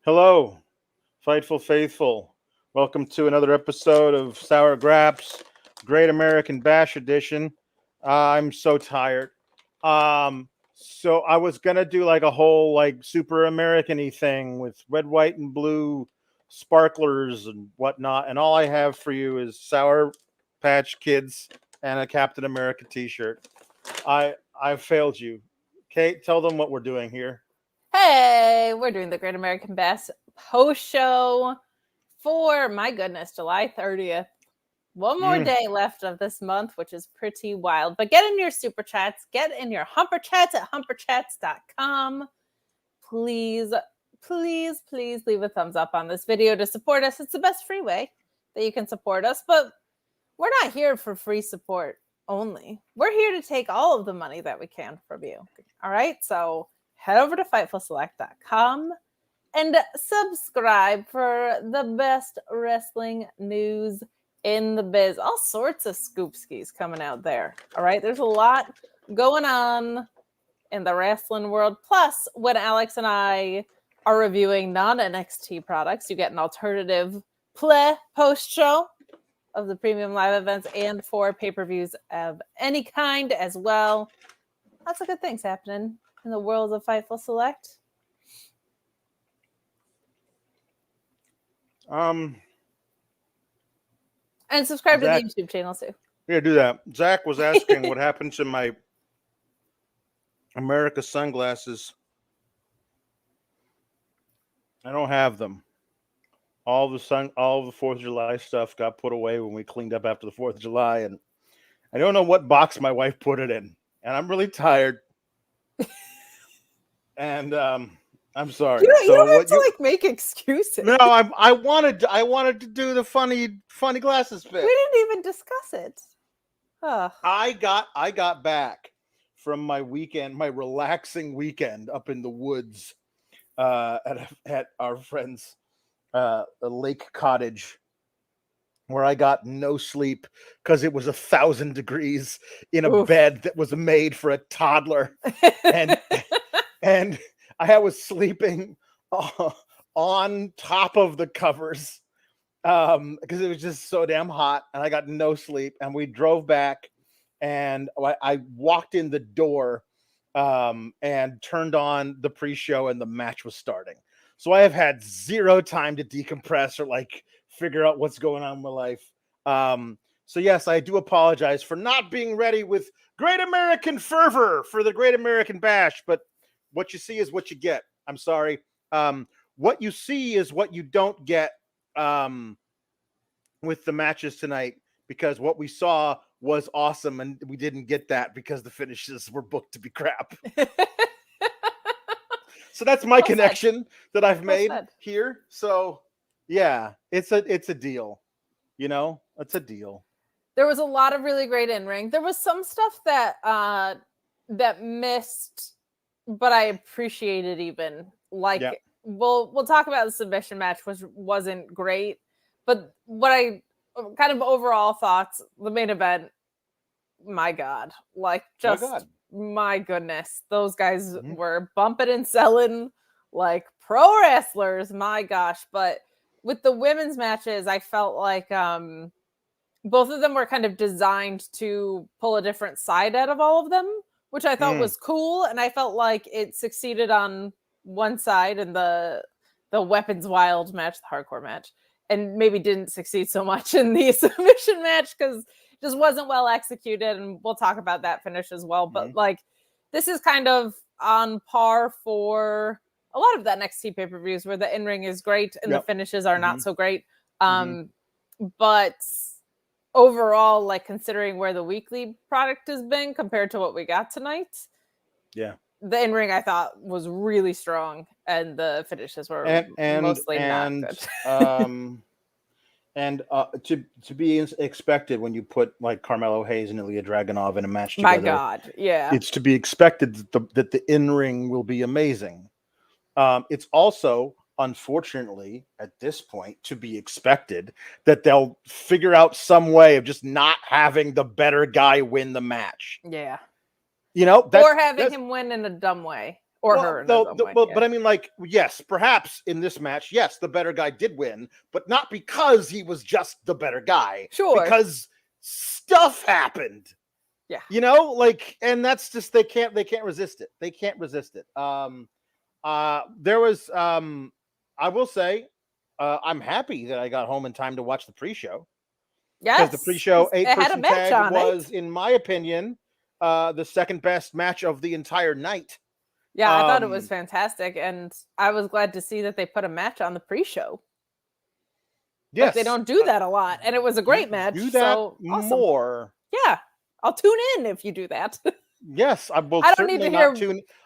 Hello, Fightful Faithful. Welcome to another episode of Sour Graps, Great American Bash Edition. I'm so tired. So I was gonna do like a whole like super American-y thing with red, white, and blue sparklers and whatnot, and all I have for you is Sour Patch Kids and a Captain America T-shirt. I failed you. Kate, tell them what we're doing here. Hey, we're doing the Great American Bash post show for, my goodness, July 30th. One more day left of this month, which is pretty wild. But get in your super chats, get in your humper chats at humperchats.com. Please, please, please leave a thumbs up on this video to support us. It's the best free way that you can support us. But we're not here for free support only. We're here to take all of the money that we can from you. All right, so head over to FightfulSelect.com and subscribe for the best wrestling news in the biz. All sorts of scoopskis coming out there. All right, there's a lot going on in the wrestling world. Plus, when Alex and I are reviewing non-NXT products, you get an alternative play post-show of the premium live events and for pay-per-views of any kind as well. Lots of good things happening in the world of Fightful Select. And subscribe Zach, to the YouTube channel too. Yeah, do that. Zach was asking what happened to my America sunglasses. I don't have them. All the 4th of July stuff got put away when we cleaned up after the 4th of July, and I don't know what box my wife put it in. And I'm really tired. And I'm sorry. You don't have to make excuses. No, I wanted to do the funny glasses bit. We didn't even discuss it. I got back from my weekend, my relaxing weekend up in the woods at our friend's lake cottage, where I got no sleep because it was 1,000 degrees in a bed that was made for a toddler, and I was sleeping on top of the covers because it was just so damn hot, and I got no sleep. And we drove back, and I walked in the door and turned on the pre-show, and the match was starting. So I have had zero time to decompress or like figure out what's going on in my life. So yes, I do apologize for not being ready with Great American fervor for the Great American Bash, but what you see is what you get. I'm sorry. What you see is what you don't get with the matches tonight, because what we saw was awesome, and we didn't get that because the finishes were booked to be crap. So that's my connection that I've made here. So yeah, it's a deal. You know, it's a deal. There was a lot of really great in-ring. There was some stuff that missed, but I appreciated even. Like, yeah. We'll talk about the submission match, which wasn't great. But what I kind of overall thoughts, the main event, my God. Like, just my goodness. Those guys were bumping and selling like pro wrestlers. My gosh. But with the women's matches, I felt like both of them were kind of designed to pull a different side out of all of them, which I thought was cool. And I felt like it succeeded on one side in the Weapons Wild match, the hardcore match, and maybe didn't succeed so much in the submission match because it just wasn't well executed. And we'll talk about that finish as well. But like, this is kind of on par for a lot of the NXT pay-per-views where the in-ring is great and the finishes are not so great. But overall, like, considering where the weekly product has been compared to what we got tonight, the in-ring I thought was really strong, and the finishes were mostly not good. And to be expected when you put like Carmelo Hayes and Ilja Dragunov in a match together. My God, yeah. It's to be expected that the in-ring will be amazing. It's also, unfortunately, at this point, to be expected that they'll figure out some way of just not having the better guy win the match. Yeah. You know? Or having him win in a dumb way. or her in his own way. But I mean, like, yes, perhaps in this match, yes, the better guy did win, but not because he was just the better guy. Sure. Because stuff happened. Yeah. You know, like, and that's just, they can't resist it. They can't resist it. There was, I will say, I'm happy that I got home in time to watch the pre-show. Yes. Because the pre-show 8-person tag was, it. in my opinion, the second best match of the entire night. Yeah, I thought it was fantastic, and I was glad to see that they put a match on the pre-show. Yes, like, they don't do that a lot, and it was a great match. Do that so awesome. more. Yeah, I'll tune in if you do that. Yes, I will. I don't need to hear.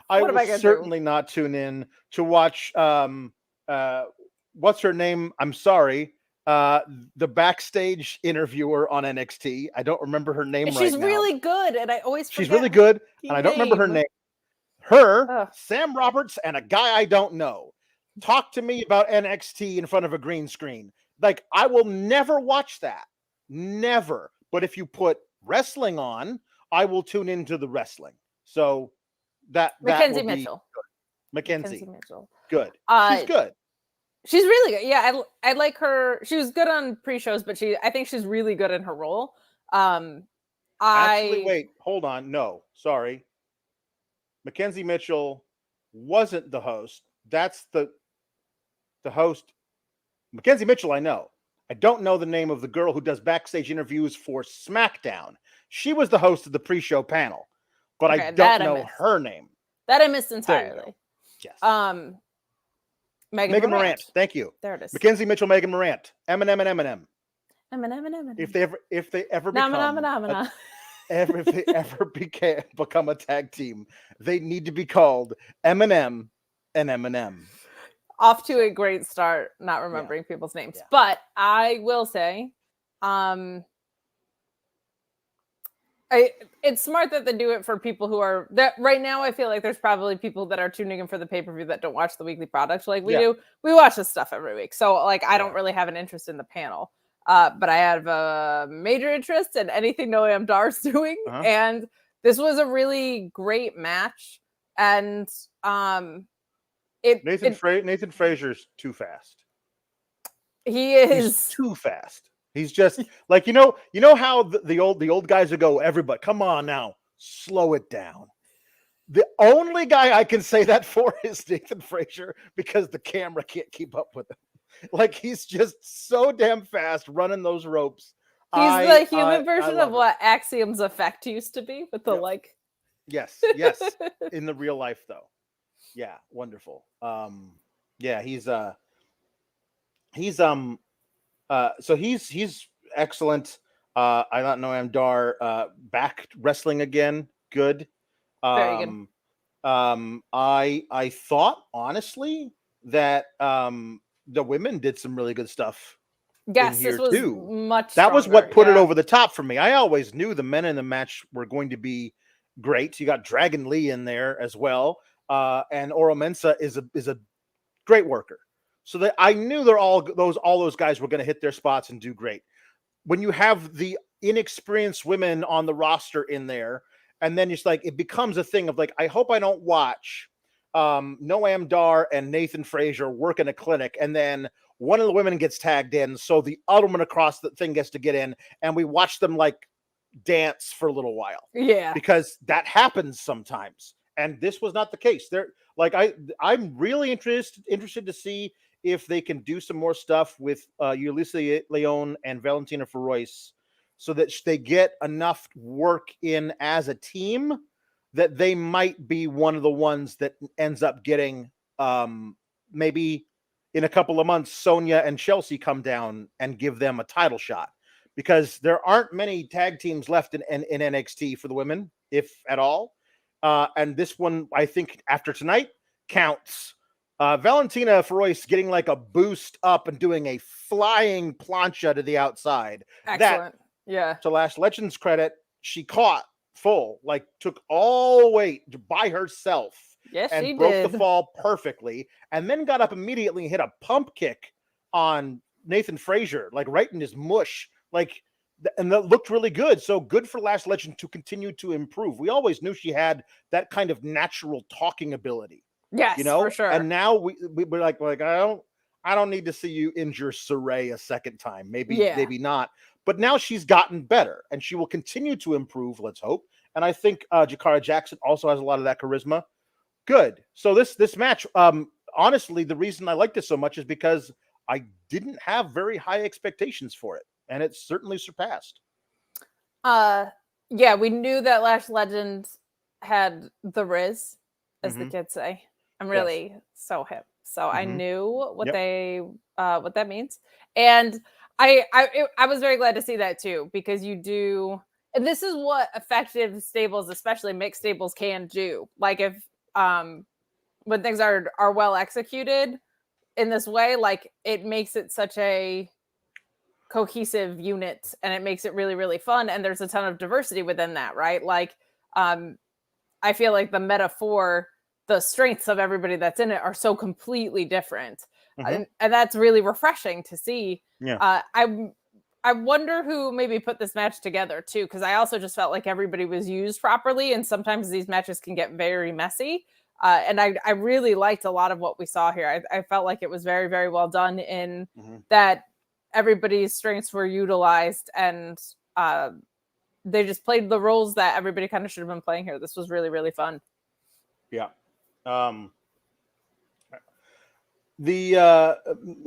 I will certainly not tune in to watch. What's her name? I'm sorry. The backstage interviewer on NXT. I don't remember her name right now. She's really good, and I always forget. She's really good, and I don't remember her name. Her, Sam Roberts, and a guy I don't know. Talk to me about NXT in front of a green screen. Like, I will never watch that. Never. But if you put wrestling on, I will tune into the wrestling. So that Mackenzie Mitchell. Mackenzie Mitchell. Good. She's good. She's really good. Yeah, I like her. She was good on pre-shows, but I think she's really good in her role. Actually, wait, hold on. No, sorry. Mackenzie Mitchell wasn't the host. That's the host. Mackenzie Mitchell, I know. I don't know the name of the girl who does backstage interviews for SmackDown. She was the host of the pre-show panel, but I don't know her name. That I missed entirely. Yes. Megan Morant. Thank you. There it is. Mackenzie Mitchell, Megan Morant. Eminem and Eminem. Eminem. If they ever become if they ever become a tag team, they need to be called Eminem and Eminem. Off to a great start, not remembering people's names. Yeah. But I will say, it's smart that they do it for people who are that right now. I feel like there's probably people that are tuning in for the pay-per-view that don't watch the weekly product like we do. We watch this stuff every week. So like, I don't really have an interest in the panel. But I have a major interest in anything Noam Dar's doing. And this was a really great match. And Nathan Frazier's too fast. He is. He's too fast. He's just like, you know how the old guys would go, everybody, come on now, slow it down. The only guy I can say that for is Nathan Frazer, because the camera can't keep up with him. Like, he's just so damn fast running those ropes. He's the human version of what Axiom's effect used to be with the like. Yes. In the real life though. Yeah, wonderful. He's excellent. I don't know Noam Dar back wrestling again. Good. Very good. I thought honestly that the women did some really good stuff. Yes, this was much stronger. That was what put it over the top for me. I always knew the men in the match were going to be great. You got Dragon Lee in there as well. And Oro Mensah is a great worker. So that I knew all those guys were going to hit their spots and do great. When you have the inexperienced women on the roster in there, and then it's like it becomes a thing of like, I hope I don't watch Noam Dar and Nathan Frazer work in a clinic, and then one of the women gets tagged in, so the other one across the thing gets to get in, and we watch them like dance for a little while. Yeah, because that happens sometimes, and this was not the case. They're like, I'm really interested to see if they can do some more stuff with Yulisa Leon and Valentina Feroz, so that they get enough work in as a team that they might be one of the ones that ends up getting maybe in a couple of months, Sonya and Chelsea come down and give them a title shot, because there aren't many tag teams left in NXT for the women, if at all. And this one, I think after tonight, counts. Valentina Feroz getting like a boost up and doing a flying plancha to the outside. Excellent. To Lash Legends' credit, she caught full, like took all weight by herself. Yes, and she broke the fall perfectly, and then got up immediately and hit a pump kick on Nathan Frazer, like right in his mush, like, and that looked really good. So good for Lash Legend to continue to improve. We always knew she had that kind of natural talking ability. Yes, for sure. And now we're like I don't need to see you injure Saray a second time. Maybe not. But now she's gotten better, and she will continue to improve. Let's hope. And I think Jakara Jackson also has a lot of that charisma. Good. So this match, honestly, the reason I like this so much is because I didn't have very high expectations for it, and it's certainly surpassed. Yeah, we knew that Lash Legend had the Riz, as the kids say. I'm really so hip. So I knew what what that means. And I was very glad to see that too, because you do, and this is what effective stables, especially mixed stables, can do. Like if when things are well executed in this way, like it makes it such a cohesive unit, and it makes it really, really fun. And there's a ton of diversity within that, right? Like I feel like the metaphor, the strengths of everybody that's in it are so completely different. And that's really refreshing to see. Yeah. I wonder who maybe put this match together too, because I also just felt like everybody was used properly, and sometimes these matches can get very messy. And I really liked a lot of what we saw here. I felt like it was very, very well done in that everybody's strengths were utilized, and they just played the roles that everybody kind of should have been playing here. This was really, really fun. Yeah. The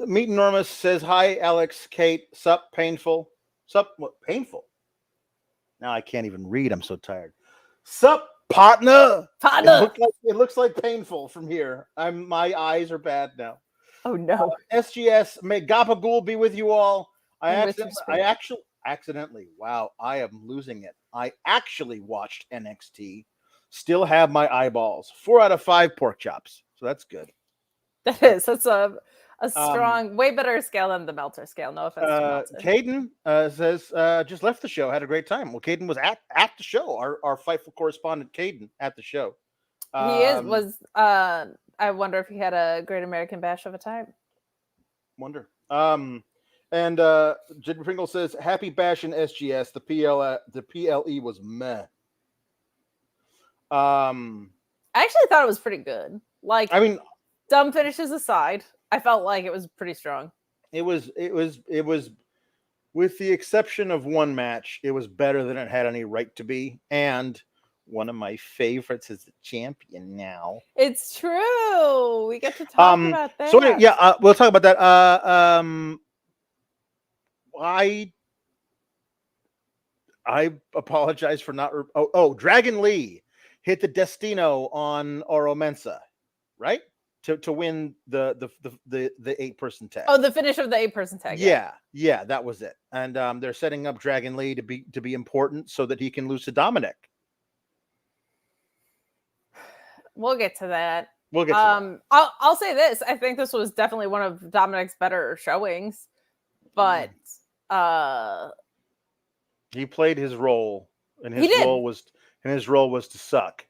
Meet Enormous says, hi, Alex, Kate, sup, painful. Sup, what, painful? Now I can't even read. I'm so tired. Sup, partner. It looks like painful from here. My eyes are bad now. Oh no. SGS, may Gabagool be with you all. I accidentally, wow, I am losing it. I actually watched NXT. Still have my eyeballs. 4 out of 5 pork chops. So that's good. That's a strong, way better scale than the Melter scale. No offense to Melter. Caden says, just left the show. Had a great time. Well, Caden was at the show. Our Fightful correspondent, Caden, at the show. I wonder if he had a Great American Bash of a time. Wonder. And Jed Pringle says, happy bash in SGS. The PLE was meh. I actually thought it was pretty good. Like, I mean, dumb finishes aside, I felt like it was pretty strong. It was with the exception of one match, it was better than it had any right to be. And one of my favorites is the champion now. It's true. We get to talk about that. So yeah, we'll talk about that. I apologize for not. Dragon Lee hit the Destino on Oro Mensa, right? To win the 8-person tag. Oh, the finish of the 8-person tag. Yeah, that was it. And they're setting up Dragon Lee to be important so that he can lose to Dominik. We'll get to that. I'll say this. I think this was definitely one of Dominik's better showings, but he played his role, and his role was to suck.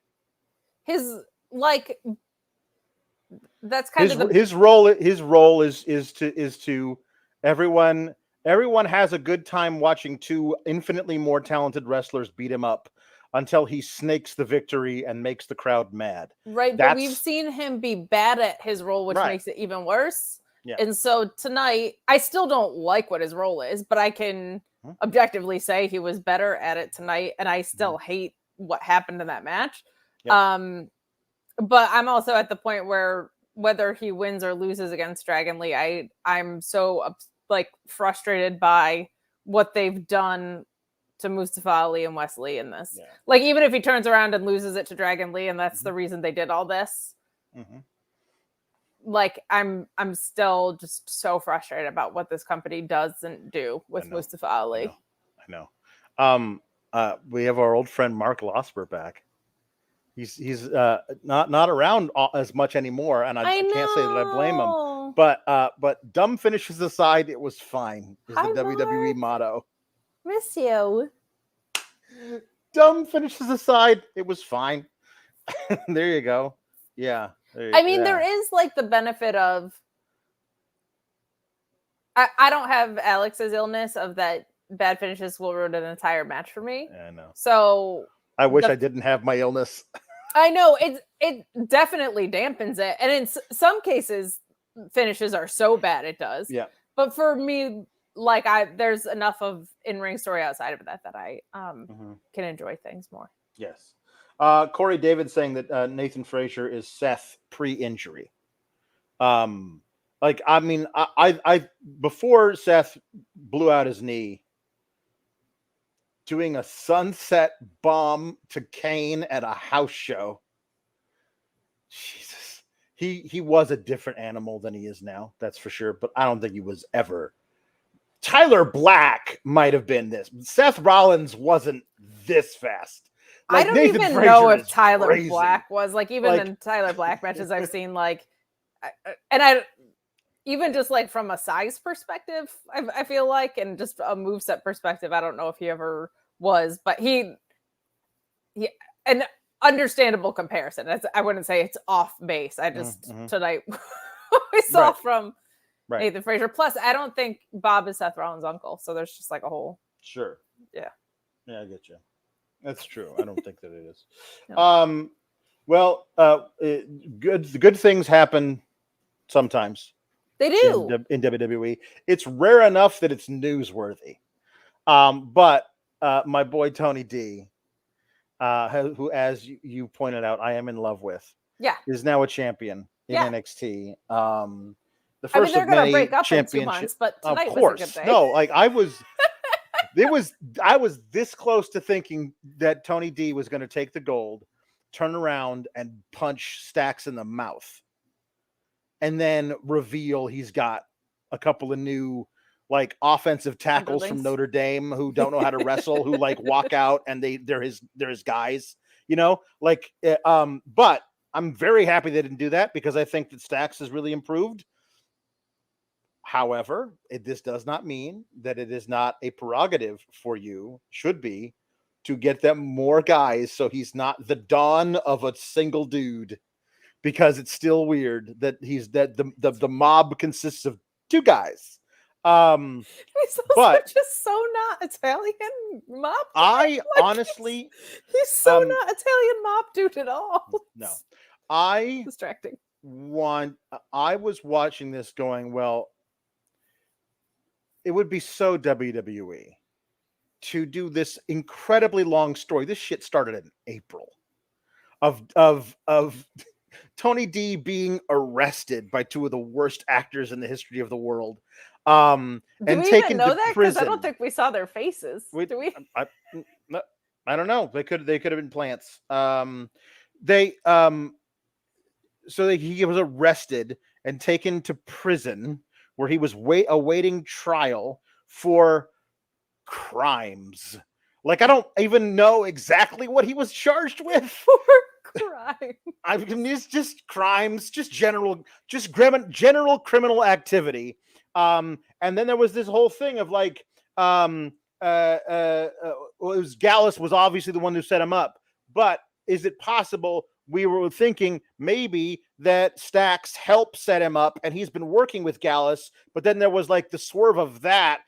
That's kind of his role is to everyone has a good time watching 2 infinitely more talented wrestlers beat him up until he snakes the victory and makes the crowd mad. Right, but we've seen him be bad at his role, which makes it even worse. Yeah. And so tonight, I still don't like what his role is, but I can objectively say he was better at it tonight, and I still hate what happened in that match. Yep. But I'm also at the point where whether he wins or loses against Dragon Lee, I'm so frustrated by what they've done to Mustafa Ali and Wesley in this. Yeah. Like, even if he turns around and loses it to Dragon Lee, and that's the reason they did all this, like, I'm still just so frustrated about what this company doesn't do with Mustafa Ali. I know. We have our old friend Mark Losper back. He's not around as much anymore, and I can't say that I blame him. But dumb finishes aside, it was fine. Is the WWE motto. Miss you. Dumb finishes aside, it was fine. There you go. Yeah. There is the benefit of I don't have Alex's illness of that bad finishes will ruin an entire match for me. Yeah, I know. So I wish I didn't have my illness. I know it definitely dampens it. And in some cases, finishes are so bad it does. Yeah. But for me, like there's enough of in-ring story outside of that I can enjoy things more. Yes. Corey David saying that Nathan Frazer is Seth pre-injury. Like, I mean, I before Seth blew out his knee, doing a sunset bomb to Kane at a house show. Jesus. He was a different animal than he is now, that's for sure. But I don't think he was ever. Tyler Black might have been this. Seth Rollins wasn't this fast. Like, I don't Nathan even Frazer know if Tyler crazy. Black was like, even in Tyler Black matches I've seen, like, and I even just like from a size perspective, I feel like, and just a moveset perspective, I don't know if he ever was, but he an understandable comparison. I wouldn't say it's off base. I just tonight we saw from Nathan Frazer. Plus, I don't think Bob is Seth Rollins' uncle, so there's just like a whole yeah, I get you. That's true. I don't think that it is. No. Well, good things happen sometimes. They do in WWE. It's rare enough that it's newsworthy. But my boy Tony D, who, as you pointed out, I am in love with, is now a champion in NXT. The first they're of many break up in 2 championships. months, but tonight of course, was a good day. No, like I was this close to thinking that Tony D was going to take the gold, turn around, and punch Stacks in the mouth, and then reveal he's got a couple of new like offensive tackles from Notre Dame who don't know how to wrestle, who like walk out and they're his guys, you know, like, but I'm very happy they didn't do that because I think that Stacks has really improved. However, this does not mean that it is not a prerogative for you, should be, to get them more guys so he's not the dawn of a single dude, because it's still weird that the mob consists of 2 guys. He's also just so not Italian mob. I honestly, he's so not Italian mob dude at all. No, distracting. I was watching this going, well, it would be so WWE to do this incredibly long story. This shit started in April of Tony D being arrested by 2 of the worst actors in the history of the world. Do and we taken even know to that? prison. I don't think we saw their faces. Do we? I don't know. They could have been plants. He was arrested and taken to prison where he was awaiting trial for crimes. Like, I don't even know exactly what he was charged with. For crime. I mean, it's just crimes, just general criminal activity. And then there was this whole thing of like, it was Gallus was obviously the one who set him up, but is it possible we were thinking maybe that Stacks helped set him up and he's been working with Gallus, but then there was like the swerve of that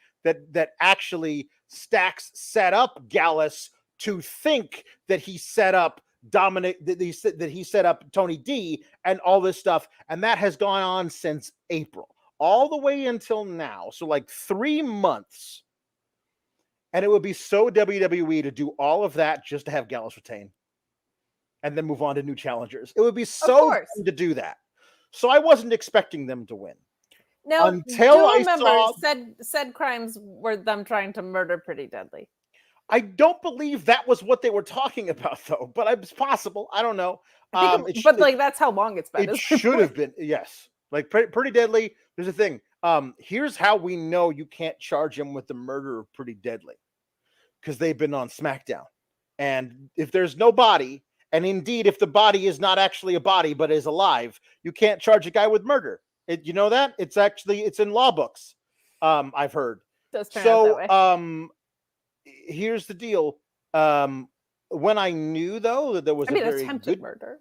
actually Stacks set up Gallus to think that he set up Dominik, that he set up Tony D and all this stuff. And that has gone on since April, all the way until now. So like 3 months. And it would be so WWE to do all of that just to have Gallus retain and then move on to new challengers. It would be so fun to do that. So I wasn't expecting them to win. Now, until I saw said crimes were them trying to murder Pretty Deadly. I don't believe that was what they were talking about, though, but it's possible. I don't know. That's how long it's been. It should have been, yes. Like Pretty Deadly. There's a thing. Here's how we know you can't charge him with the murder of Pretty Deadly, because they've been on SmackDown, and if there's no body, and indeed if the body is not actually a body but is alive, you can't charge a guy with murder. You know that? It's in law books. I've heard. Does turn out that way. Here's the deal. When I knew, though, that there was a very attempted murder.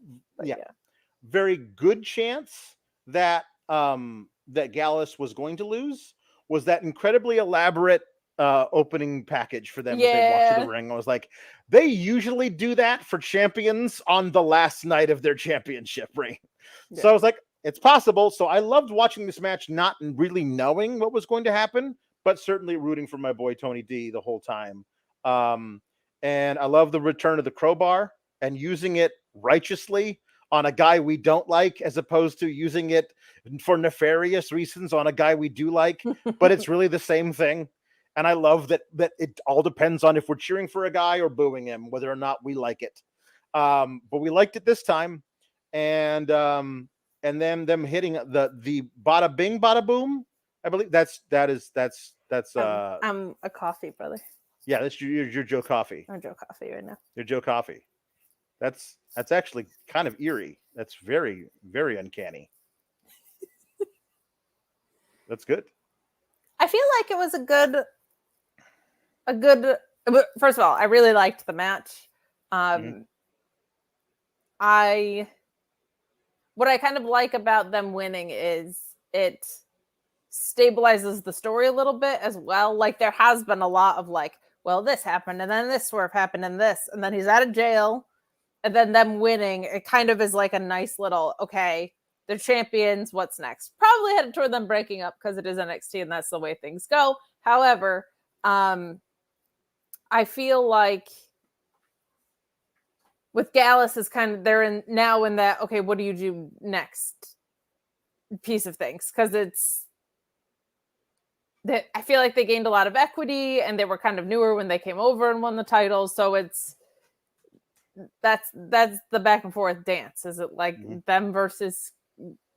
Very good chance that that Gallus was going to lose, was that incredibly elaborate opening package for them as they walked to the ring. I was like, they usually do that for champions on the last night of their championship reign. Yeah. So I was like, it's possible. So I loved watching this match, not really knowing what was going to happen, but certainly rooting for my boy Tony D the whole time. And I love the return of the crowbar and using it righteously on a guy we don't like, as opposed to using it for nefarious reasons on a guy we do like, but it's really the same thing. And I love that it all depends on if we're cheering for a guy or booing him, whether or not we like it. But we liked it this time. And then them hitting the bada bing, bada boom. I believe that's I'm a coffee brother. Yeah, that's your Joe Coffee. I'm Joe Coffee right now. You're Joe Coffee. That's actually kind of eerie. That's very, very uncanny. That's good. I feel like it was a good. First of all, I really liked the match. What I kind of like about them winning is it stabilizes the story a little bit as well. Like there has been a lot of like, well, this happened and then this swerve happened and this, and then he's out of jail. And then them winning, it kind of is like a nice little, okay, they're champions, what's next? Probably headed toward them breaking up because it is NXT and that's the way things go. However, I feel like with Gallus is kind of, they're in that, okay, what do you do next piece of things? Because it's that I feel like they gained a lot of equity and they were kind of newer when they came over and won the titles. So that's the back and forth dance. Is it like them versus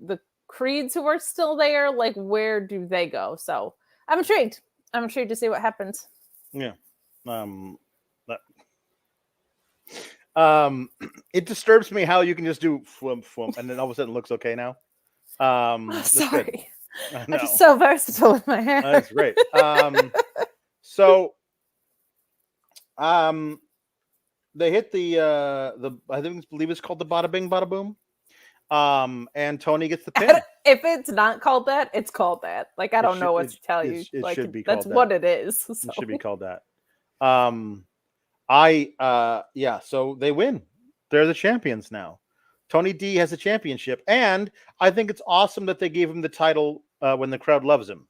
the Creeds who are still there? Like, where do they go? So I'm intrigued. I'm intrigued to see what happens. Yeah. It disturbs me how you can just do fwump, fwump, and then all of a sudden it looks okay now. Sorry. I'm just so versatile with my hair. That's great. They hit the I believe it's called the bada bing, bada boom. And Tony gets the pin. If it's not called that, it's called that. Like, I don't know what to tell you. It like, should be called that. That's what it is. So. It should be called that. So they win. They're the champions now. Tony D has a championship, and I think it's awesome that they gave him the title when the crowd loves him.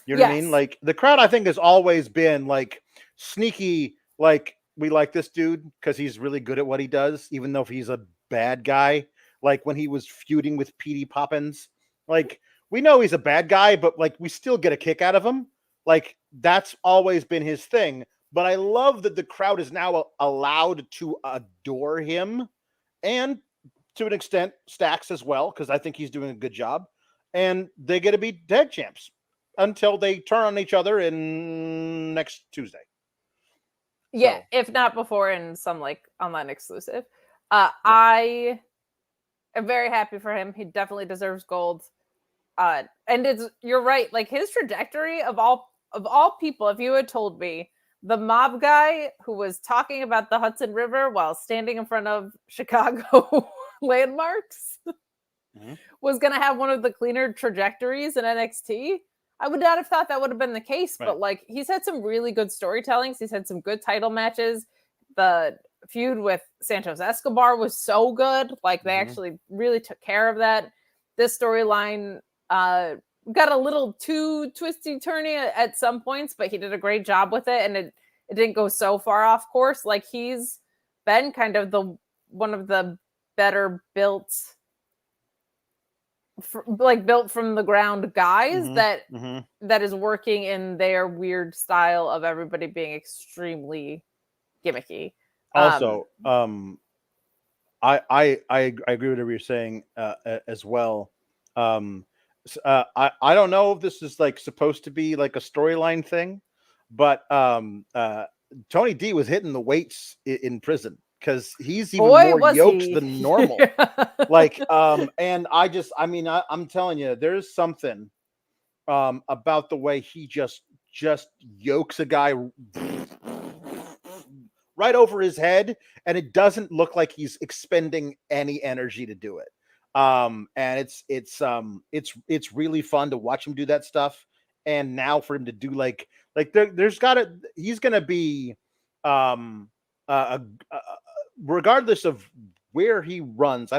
You know what I mean? Like, the crowd, I think, has always been like sneaky, like, we like this dude because he's really good at what he does, even though if he's a bad guy. Like when he was feuding with Petey Poppins, like we know he's a bad guy, but like we still get a kick out of him. Like that's always been his thing. But I love that the crowd is now allowed to adore him, and to an extent Stacks as well, because I think he's doing a good job. And they get to be tag champs until they turn on each other in next Tuesday. Yeah, if not before in some like online exclusive. I am very happy for him. He definitely deserves gold. And you're right, like his trajectory of all people, if you had told me the mob guy who was talking about the Hudson River while standing in front of Chicago landmarks was going to have one of the cleaner trajectories in NXT, I would not have thought that would have been the case. Right. But like he's had some really good storytellings. He's had some good title matches. The feud with Santos Escobar was so good. Like they actually really took care of that. This storyline got a little too twisty turny at some points, but he did a great job with it, and it didn't go so far off course. Like he's been kind of one of the better built from the ground guys that is working in their weird style of everybody being extremely gimmicky. Also, I agree with what you're saying as well. I don't know if this is like supposed to be like a storyline thing, but Tony D was hitting the weights in prison because he's even more yoked than normal. Like, and I'm telling you, there's something about the way he just yokes a guy right over his head, and it doesn't look like he's expending any energy to do it. And it's really fun to watch him do that stuff. and now for him to do he's gonna be regardless of where he runs.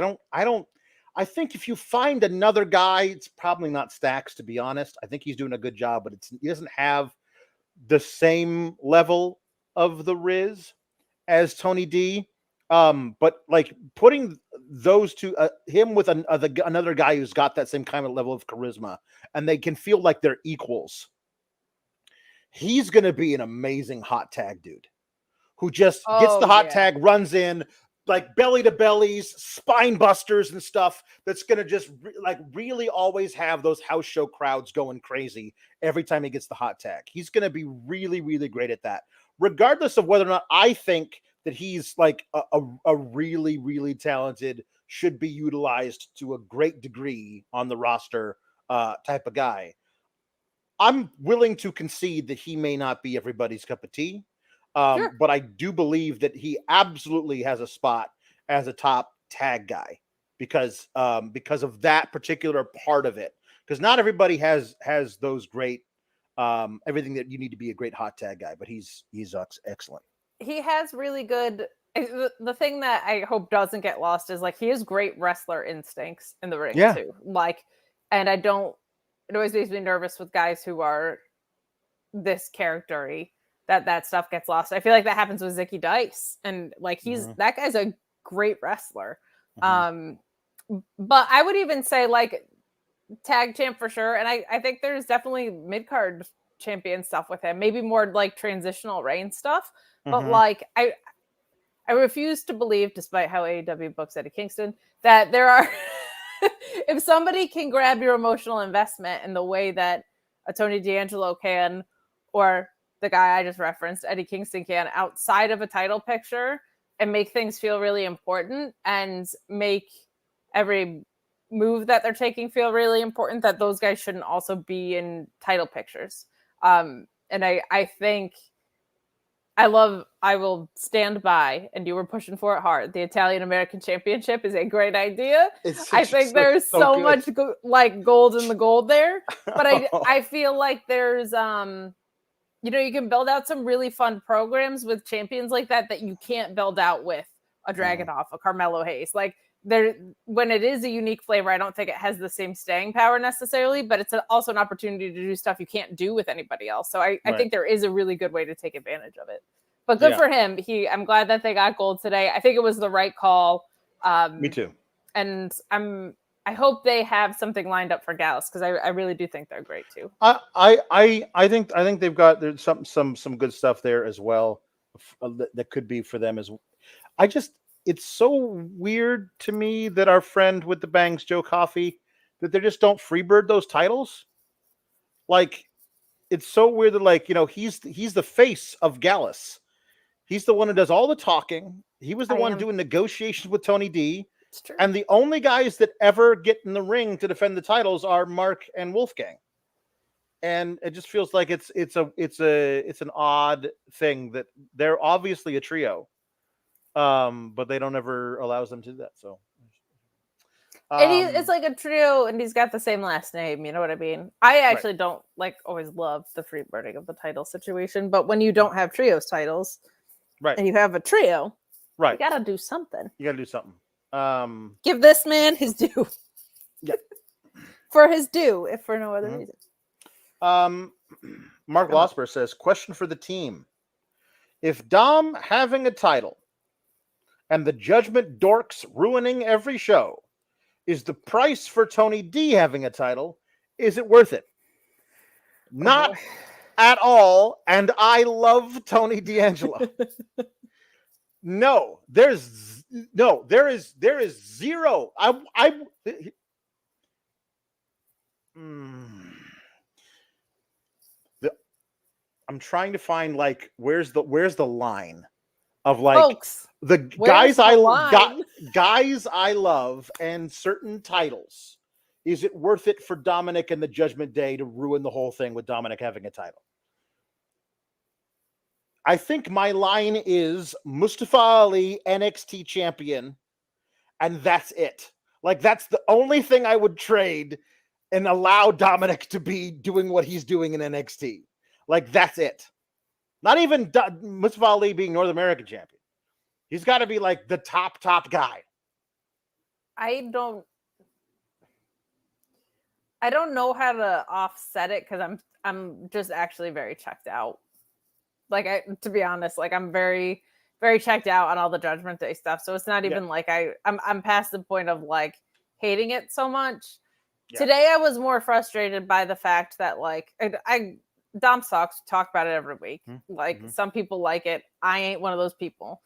I think if you find another guy, it's probably not Stacks, to be honest. I think he's doing a good job, but he doesn't have the same level of the Riz as Tony D. But like putting those two, him with another guy who's got that same kind of level of charisma, and they can feel like they're equals. He's going to be an amazing hot tag dude who just gets the hot tag, runs in, like belly to bellies, spine busters and stuff. That's going to just really always have those house show crowds going crazy every time he gets the hot tag. He's going to be really, really great at that, regardless of whether or not I think that he's like a really, really talented, should be utilized to a great degree on the roster type of guy. I'm willing to concede that he may not be everybody's cup of tea. Sure. But I do believe that he absolutely has a spot as a top tag guy because of that particular part of it. Because not everybody has those great everything that you need to be a great hot tag guy, but he's excellent. He has really good. The thing that I hope doesn't get lost is like he has great wrestler instincts in the ring too. Like, and it always makes me nervous with guys who are this character-y. That stuff gets lost. I feel like that happens with Zicky Dice, and like that guy's a great wrestler. But I would even say like tag champ for sure, and I think there's definitely mid-card champion stuff with him, maybe more like transitional reign stuff. But like I refuse to believe, despite how AEW books Eddie Kingston, that there are if somebody can grab your emotional investment in the way that a Tony D'Angelo can, or the guy I just referenced, Eddie Kingston, can, outside of a title picture and make things feel really important and make every move that they're taking feel really important, that those guys shouldn't also be in title pictures. And I think I will stand by, and you were pushing for it hard. The Italian American Championship is a great idea. I think there's so much like gold in the gold there, but I feel like there's you can build out some really fun programs with champions like that you can't build out with a Dragunov, a Carmelo Hayes. Like when it is a unique flavor, I don't think it has the same staying power necessarily, but it's also an opportunity to do stuff you can't do with anybody else. So I think there is a really good way to take advantage of it. But good for him. I'm glad that they got gold today. I think it was the right call. Me too. And I hope they have something lined up for Gallus, because I really do think they're great too. I think they've got there's some good stuff there as well that could be for them as well. It's so weird to me that our friend with the bangs, Joe Coffey, that they just don't freebird those titles. Like, it's so weird that he's the face of Gallus. He's the one who does all the talking. He was the one doing negotiations with Tony D. And the only guys that ever get in the ring to defend the titles are Mark and Wolfgang. And it just feels like it's an odd thing that they're obviously a trio, but they don't ever allows them to do that. So, and it's like a trio, and he's got the same last name. You know what I mean? I actually don't always love the freebirding of the title situation, but when you don't have trios titles, and you have a trio, you got to do something. You got to do something. Give this man his due. Yeah. For his due, if for no other reason. Mark Losper says, question for the team. If Dom having a title and the Judgment Dorks ruining every show is the price for Tony D having a title, is it worth it? Not at all, and I love Tony D'Angelo. No, there is zero. I'm trying to find where's the line of folks, the guys guys I love and certain titles. Is it worth it for Dominik and the Judgment Day to ruin the whole thing with Dominik having a title? I think my line is Mustafa Ali, NXT champion, and that's it. That's the only thing I would trade and allow Dominik to be doing what he's doing in NXT. Like, that's it. Not even Mustafa Ali being North American champion. He's got to be like the top guy. I don't know how to offset it because I'm just actually very checked out. Like, to be honest, like I'm very, very checked out on all the Judgment Day stuff. So it's not even like I'm past the point of like hating it so much. Yeah. Today I was more frustrated by the fact that like Dom sucks, talk about it every week. Like some people like it. I ain't one of those people.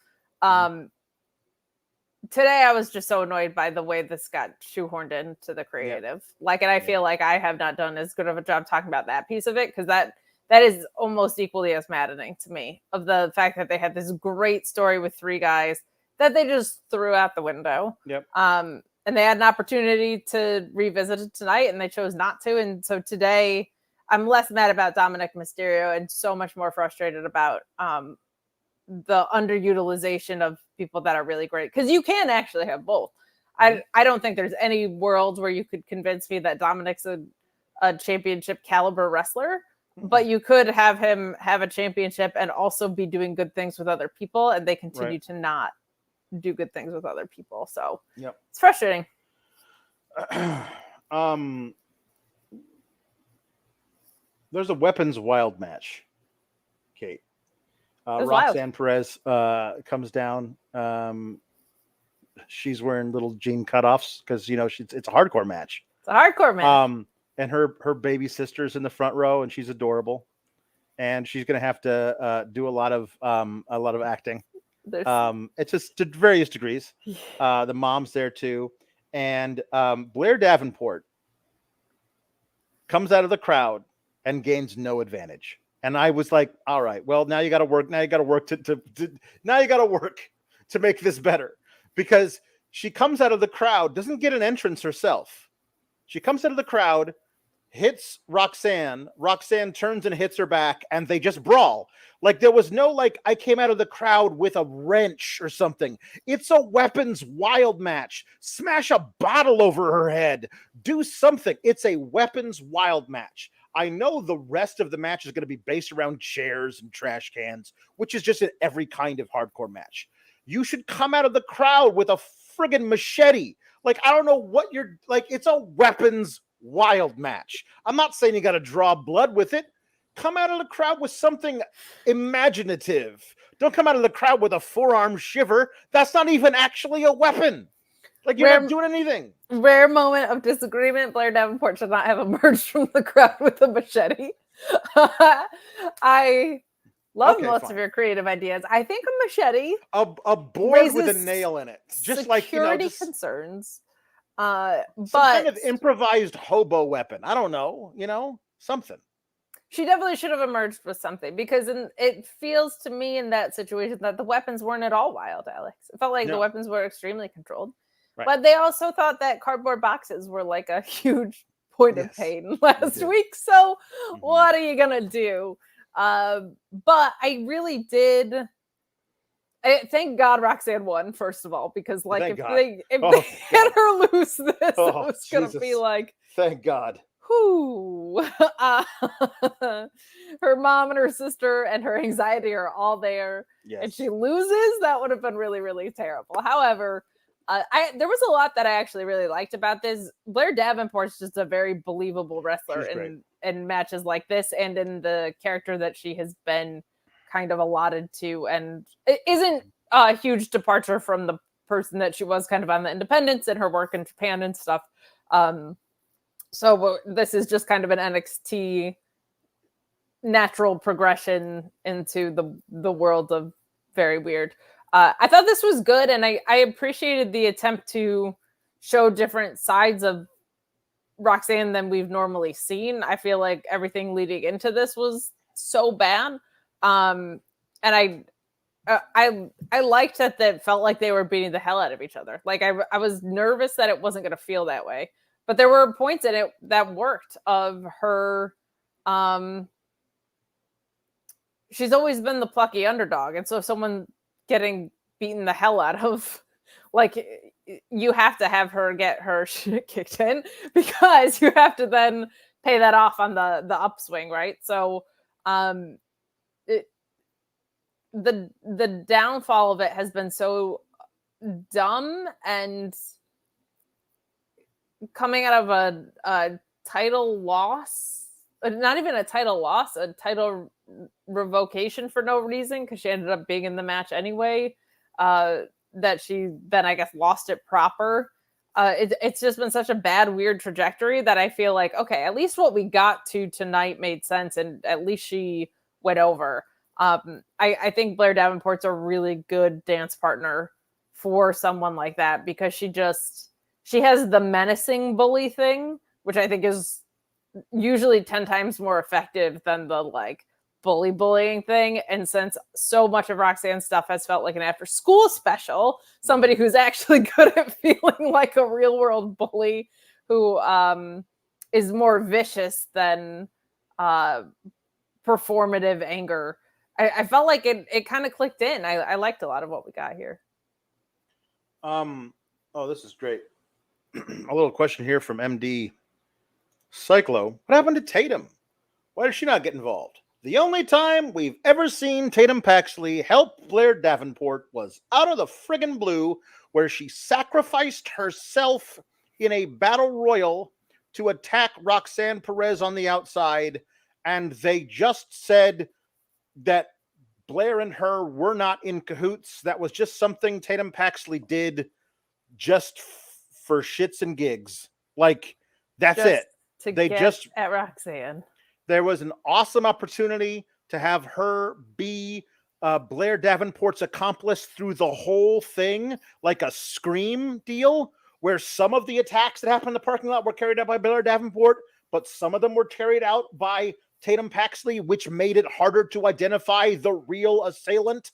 Today I was just so annoyed by the way this got shoehorned into the creative. Like, and I feel like I have not done as good of a job talking about that piece of it because that is almost equally as maddening to me of the fact that they had this great story with 3 guys that they just threw out the window. And they had an opportunity to revisit it tonight and they chose not to. And so today I'm less mad about Dominik Mysterio and so much more frustrated about the underutilization of people that are really great. Because you can actually have both. I don't think there's any world where you could convince me that Dominik's a championship caliber wrestler. But you could have him have a championship and also be doing good things with other people, and they continue to not do good things with other people. So it's frustrating. There's a Weapons Wild match, Kate. Roxanne Perez comes down. She's wearing little jean cutoffs because it's a hardcore match. It's a hardcore match. And her baby sister's in the front row, and she's adorable. And she's gonna have to do a lot of acting. It's just to various degrees. The mom's there too, and Blair Davenport comes out of the crowd and gains no advantage. And I was like, all right, well, now you got to work. Now you got to work to make this better, because she comes out of the crowd, doesn't get an entrance herself. She comes out of the crowd, hits Roxanne. Roxanne turns and hits her back, and they just brawl. Like, there was no, like, I came out of the crowd with a wrench or something. It's a Weapons Wild match. Smash a bottle over her head. Do something. It's a Weapons Wild match. I know the rest of the match is going to be based around chairs and trash cans, which is just in every kind of hardcore match. You should come out of the crowd with a friggin' machete. Like, I don't know what you're like. It's a Weapons Wild match. I'm not saying you got to draw blood with it. Come out of the crowd with something imaginative. Don't come out of the crowd with a forearm shiver. That's not even actually a weapon. Like, you're not doing anything. Rare moment of disagreement. Blair Davenport should not have emerged from the crowd with a machete. I love most of your creative ideas. I think a machete, a board with a nail in it, just like security concerns. Some kind of improvised hobo weapon. I don't know. Something. She definitely should have emerged with something, because it feels to me in that situation that the weapons weren't at all wild, Alex. It felt like the weapons were extremely controlled. Right. But they also thought that cardboard boxes were like a huge point of pain last week. So what are you going to do? But I really did. Thank God Roxanne won, first of all, because like if they had her lose this, it was going to be like, thank God. Whoo. Her mom and her sister and her anxiety are all there. Yes. And she loses. That would have been really, really terrible. However, there was a lot that I actually really liked about this. Blair Davenport's just a very believable wrestler in matches like this, and in the character that she has been kind of allotted to, and it isn't a huge departure from the person that she was kind of on the independents and her work in Japan and stuff. So this is just kind of an NXT natural progression into the world of very weird. I thought this was good, and I appreciated the attempt to show different sides of Roxanne than we've normally seen. I feel like everything leading into this was so bad. And I liked that it felt like they were beating the hell out of each other. Like I was nervous that it wasn't going to feel that way, but there were points in it that worked of her. She's always been the plucky underdog. And so if someone getting beaten the hell out of, like, you have to have her get her shit kicked in because you have to then pay that off on the upswing, right? So the downfall of it has been so dumb, and coming out of a title loss, not even a title loss, a title revocation for no reason, because she ended up being in the match anyway, that she then, I guess, lost it proper. It's just been such a bad, weird trajectory that I feel like, okay, at least what we got to tonight made sense, and at least she went over. I think Blair Davenport's a really good dance partner for someone like that, because she has the menacing bully thing, which I think is usually 10 times more effective than the like bullying thing. And since so much of Roxanne's stuff has felt like an after school special, somebody who's actually good at feeling like a real world bully who is more vicious than performative anger. I felt like it kind of clicked in. I liked a lot of what we got here. Oh, this is great. A little question here from MD Cyclo. What happened to Tatum? Why did she not get involved? The only time we've ever seen Tatum Paxley help Blair Davenport was out of the friggin' blue, where she sacrificed herself in a battle royal to attack Roxanne Perez on the outside, and they just said that Blair and her were not in cahoots. That was just something Tatum Paxley did just for shits and gigs. Like, that's it. They just at Roxanne. There was an awesome opportunity to have her be Blair Davenport's accomplice through the whole thing, like a Scream deal, where some of the attacks that happened in the parking lot were carried out by Blair Davenport, but some of them were carried out by Tatum Paxley, which made it harder to identify the real assailant.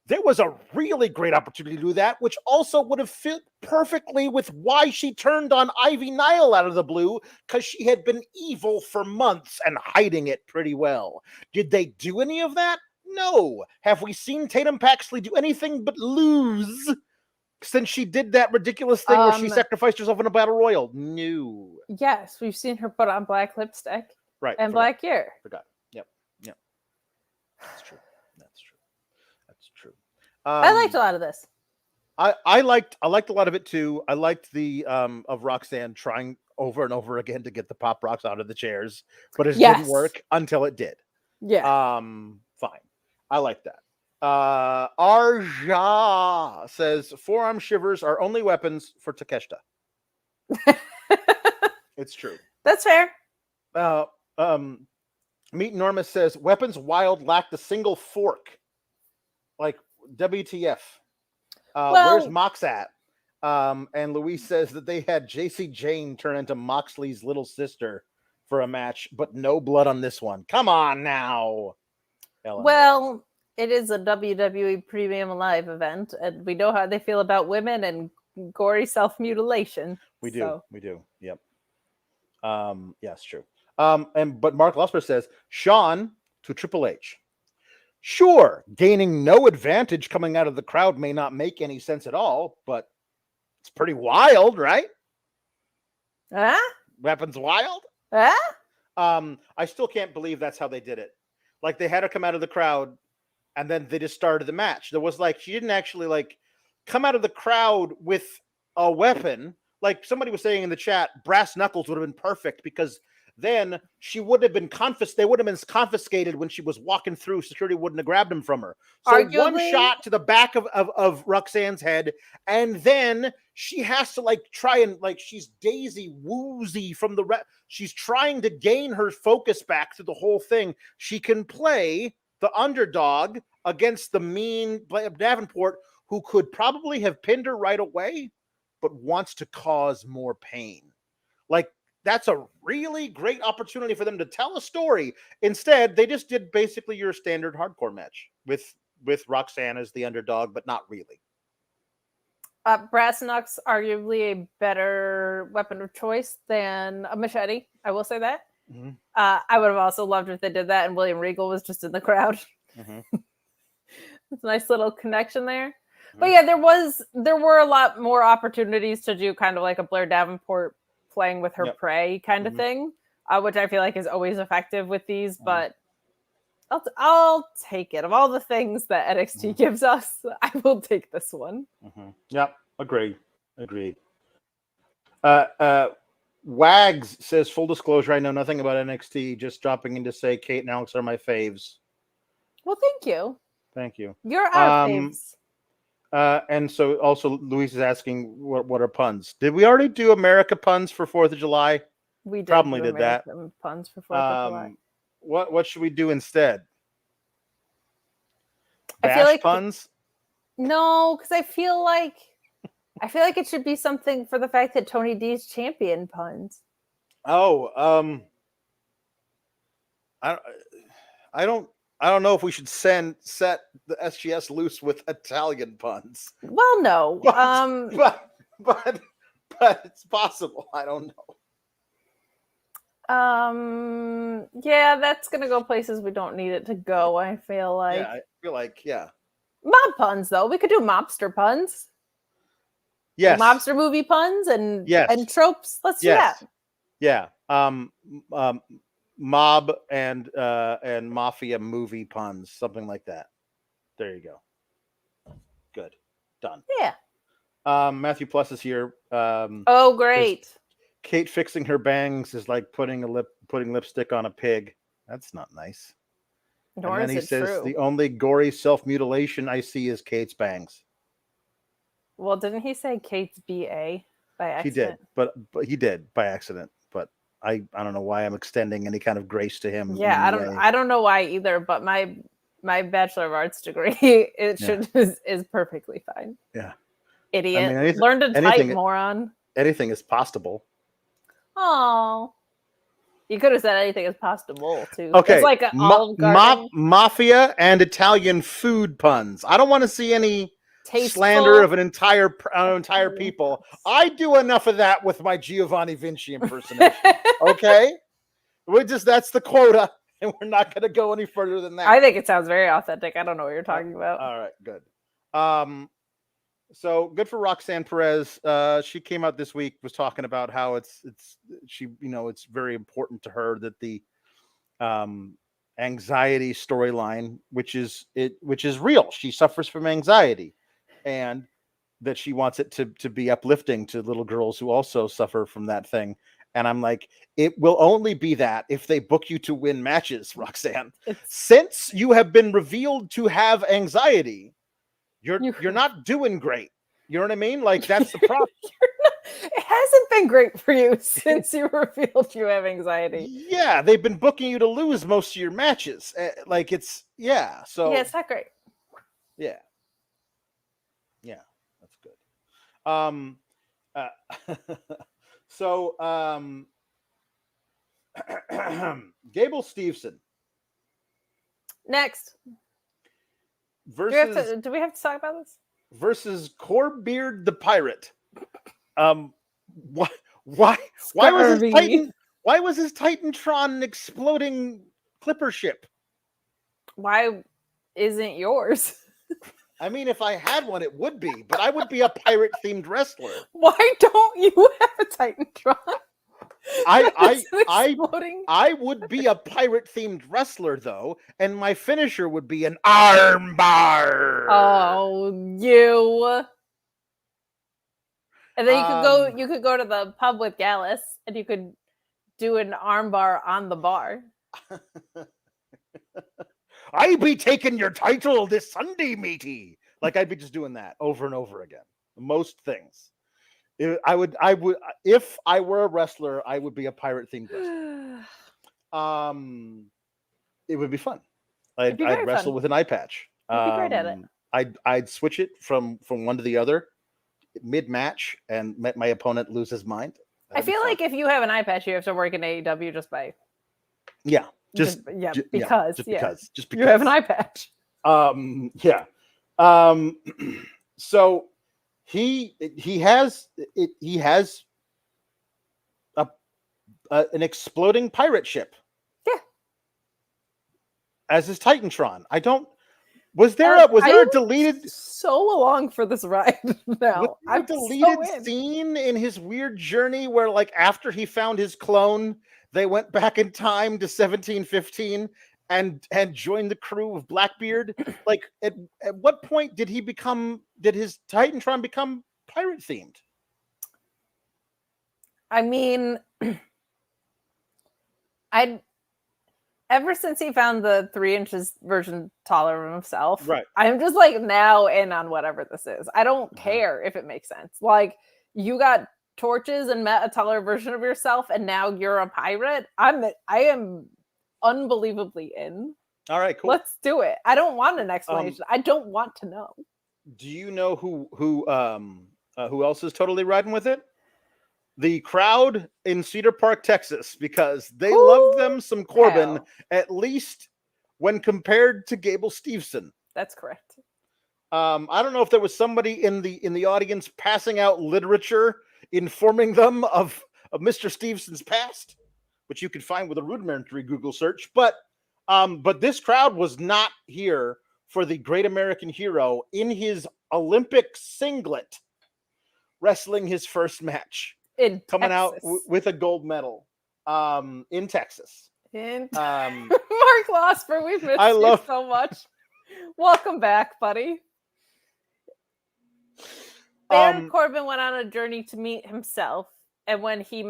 There was a really great opportunity to do that, which also would have fit perfectly with why she turned on Ivy Nile out of the blue, because she had been evil for months and hiding it pretty well. Did they do any of that? No. Have we seen Tatum Paxley do anything but lose since she did that ridiculous thing where she sacrificed herself in a battle royal? No. Yes, we've seen her put on black lipstick. Right. And black gear. Forgot. Yep. That's true. That's true. I liked a lot of this. I liked a lot of it too. I liked the of Roxanne trying over and over again to get the pop rocks out of the chairs, but it didn't work until it did. Yeah. Fine. I like that. Arja says forearm shivers are only weapons for Takeshita. It's true. That's fair. Meet Enormous says Weapons Wild lacked a single fork. Like, WTF. Where's Mox at? And Louise says that they had JC Jane turn into Moxley's little sister for a match, but no blood on this one. Come on now. Ellen. Well, it is a WWE Premium Live event, and we know how they feel about women and gory self-mutilation. We do. Yep. Yeah, it's true. But Mark Losper says Sean to Triple H. Sure, gaining no advantage coming out of the crowd may not make any sense at all, but it's pretty wild, right? Weapons wild? I still can't believe that's how they did it. Like, they had her come out of the crowd, and then they just started the match. There was like, she didn't actually like come out of the crowd with a weapon. Like somebody was saying in the chat, brass knuckles would have been perfect, because then she would have been they would have been confiscated when she was walking through. Security wouldn't have grabbed them from her. So arguably, one shot to the back of Roxanne's head, and then she has to like try and like, she's Daisy woozy from the she's trying to gain her focus back through the whole thing. She can play the underdog against the mean Davenport, who could probably have pinned her right away, but wants to cause more pain. Like, that's a really great opportunity for them to tell a story. Instead, they just did basically your standard hardcore match with Roxanne as the underdog, but not really. Brass knucks, arguably a better weapon of choice than a machete. I will say that. Mm-hmm. I would have also loved if they did that and William Regal was just in the crowd. Mm-hmm. It's a nice little connection there. But yeah, there were a lot more opportunities to do kind of like a Blair Davenport playing with her prey kind of thing, which I feel like is always effective with these. But I'll take it. Of all the things that NXT gives us, I will take this one. Yep, agreed. Wags says, full disclosure, I know nothing about NXT, just dropping in to say Kate and Alex are my faves. Well, thank you. Thank you. You're our faves. And so also Luis is asking what are puns? Did we already do America puns for 4th of July? We probably did that. Puns for 4th of July. What should we do instead? I feel like puns? No, because I feel like it should be something for the fact that Tony D's champion puns. Oh, I don't know if we should set the SGS loose with Italian puns. Well, no. But it's possible. I don't know. Yeah, that's gonna go places we don't need it to go. I feel like. Yeah, I feel like mob puns though. We could do mobster puns. Yes. Like mobster movie puns and tropes. Let's do that. Yeah. Mob and mafia movie puns, something like that. There you go. Good. Done. Yeah. Matthew Plus is here. Oh, great. Kate fixing her bangs is like putting lipstick on a pig. That's not nice. Nor and then is he says true. the only gory self-mutilation I see is Kate's bangs. Well, didn't he say Kate's BA by accident? He did, but he did by accident. But I don't know why I'm extending any kind of grace to him. Yeah, I don't know why either. But my Bachelor of Arts degree is perfectly fine. Yeah, idiot. I mean, learn to type, moron. Anything is possible. Oh, you could have said anything is possible too. Okay, it's like an Olive Garden. Mafia and Italian food puns. I don't want to see any slander of an entire people. I do enough of that with my Giovanni Vinci impersonation. Okay, that's the quota, and we're not going to go any further than that. I think it sounds very authentic. I don't know what you're talking about. All right, good. So good for Roxanne Perez. She came out this week, was talking about how it's very important to her that the anxiety storyline, which is real. She suffers from anxiety, and that she wants it to be uplifting to little girls who also suffer from that thing. And I'm like, it will only be that if they book you to win matches, Roxanne. Since you have been revealed to have anxiety, you're not doing great. You know what I mean? Like, that's the problem. It hasn't been great for you since you revealed you have anxiety. Yeah, they've been booking you to lose most of your matches. So it's not great. Yeah, that's good. Gable Steveson. Next. Versus, do we have to talk about this? Versus Corbeard the Pirate. Why was his Titantron exploding clipper ship? Why isn't yours? I mean, if I had one, it would be, but I would be a pirate themed wrestler. Why don't you have a Titantron? I would be a pirate themed wrestler though, and my finisher would be an armbar. Oh, you. And then you could go to the pub with Gallus and you could do an armbar on the bar. I be taking your title this Sunday, matey. Like, I'd be just doing that over and over again. Most things. I would if I were a wrestler, I would be a pirate themed wrestler. It would be fun. I'd wrestle with an eye patch. You'd be great at it. I'd switch it from one to the other mid match and let my opponent lose his mind. I feel like if you have an eye patch, you have to work in AEW just by because you have an eye patch. So he has an exploding pirate ship. Yeah. As his Titantron. Was there a deleted so along for this ride now? A deleted scene in his weird journey where, like, after he found his clone, they went back in time to 1715 and joined the crew of Blackbeard? Like, at what point did his Titantron become pirate themed? I mean, ever since he found the 3 inches version taller of himself, right? I'm just like now in on whatever this is. I don't care if it makes sense. Like, you got torches and met a taller version of yourself, and now you're a pirate. I am unbelievably in. All right, cool. Let's do it. I don't want an explanation. I don't want to know. Do you know who else is totally riding with it? The crowd in Cedar Park, Texas, because they love them some Corbin, at least when compared to Gable Steveson. That's correct. I don't know if there was somebody in the audience passing out literature informing them of Mr. Steveson's past, which you can find with a rudimentary Google search. But this crowd was not here for the Great American Hero in his Olympic singlet, wrestling his first match. Coming out with a gold medal in Texas. Mark Losper, we've missed you so much. Welcome back, buddy. Baron Corbin went on a journey to meet himself, and when he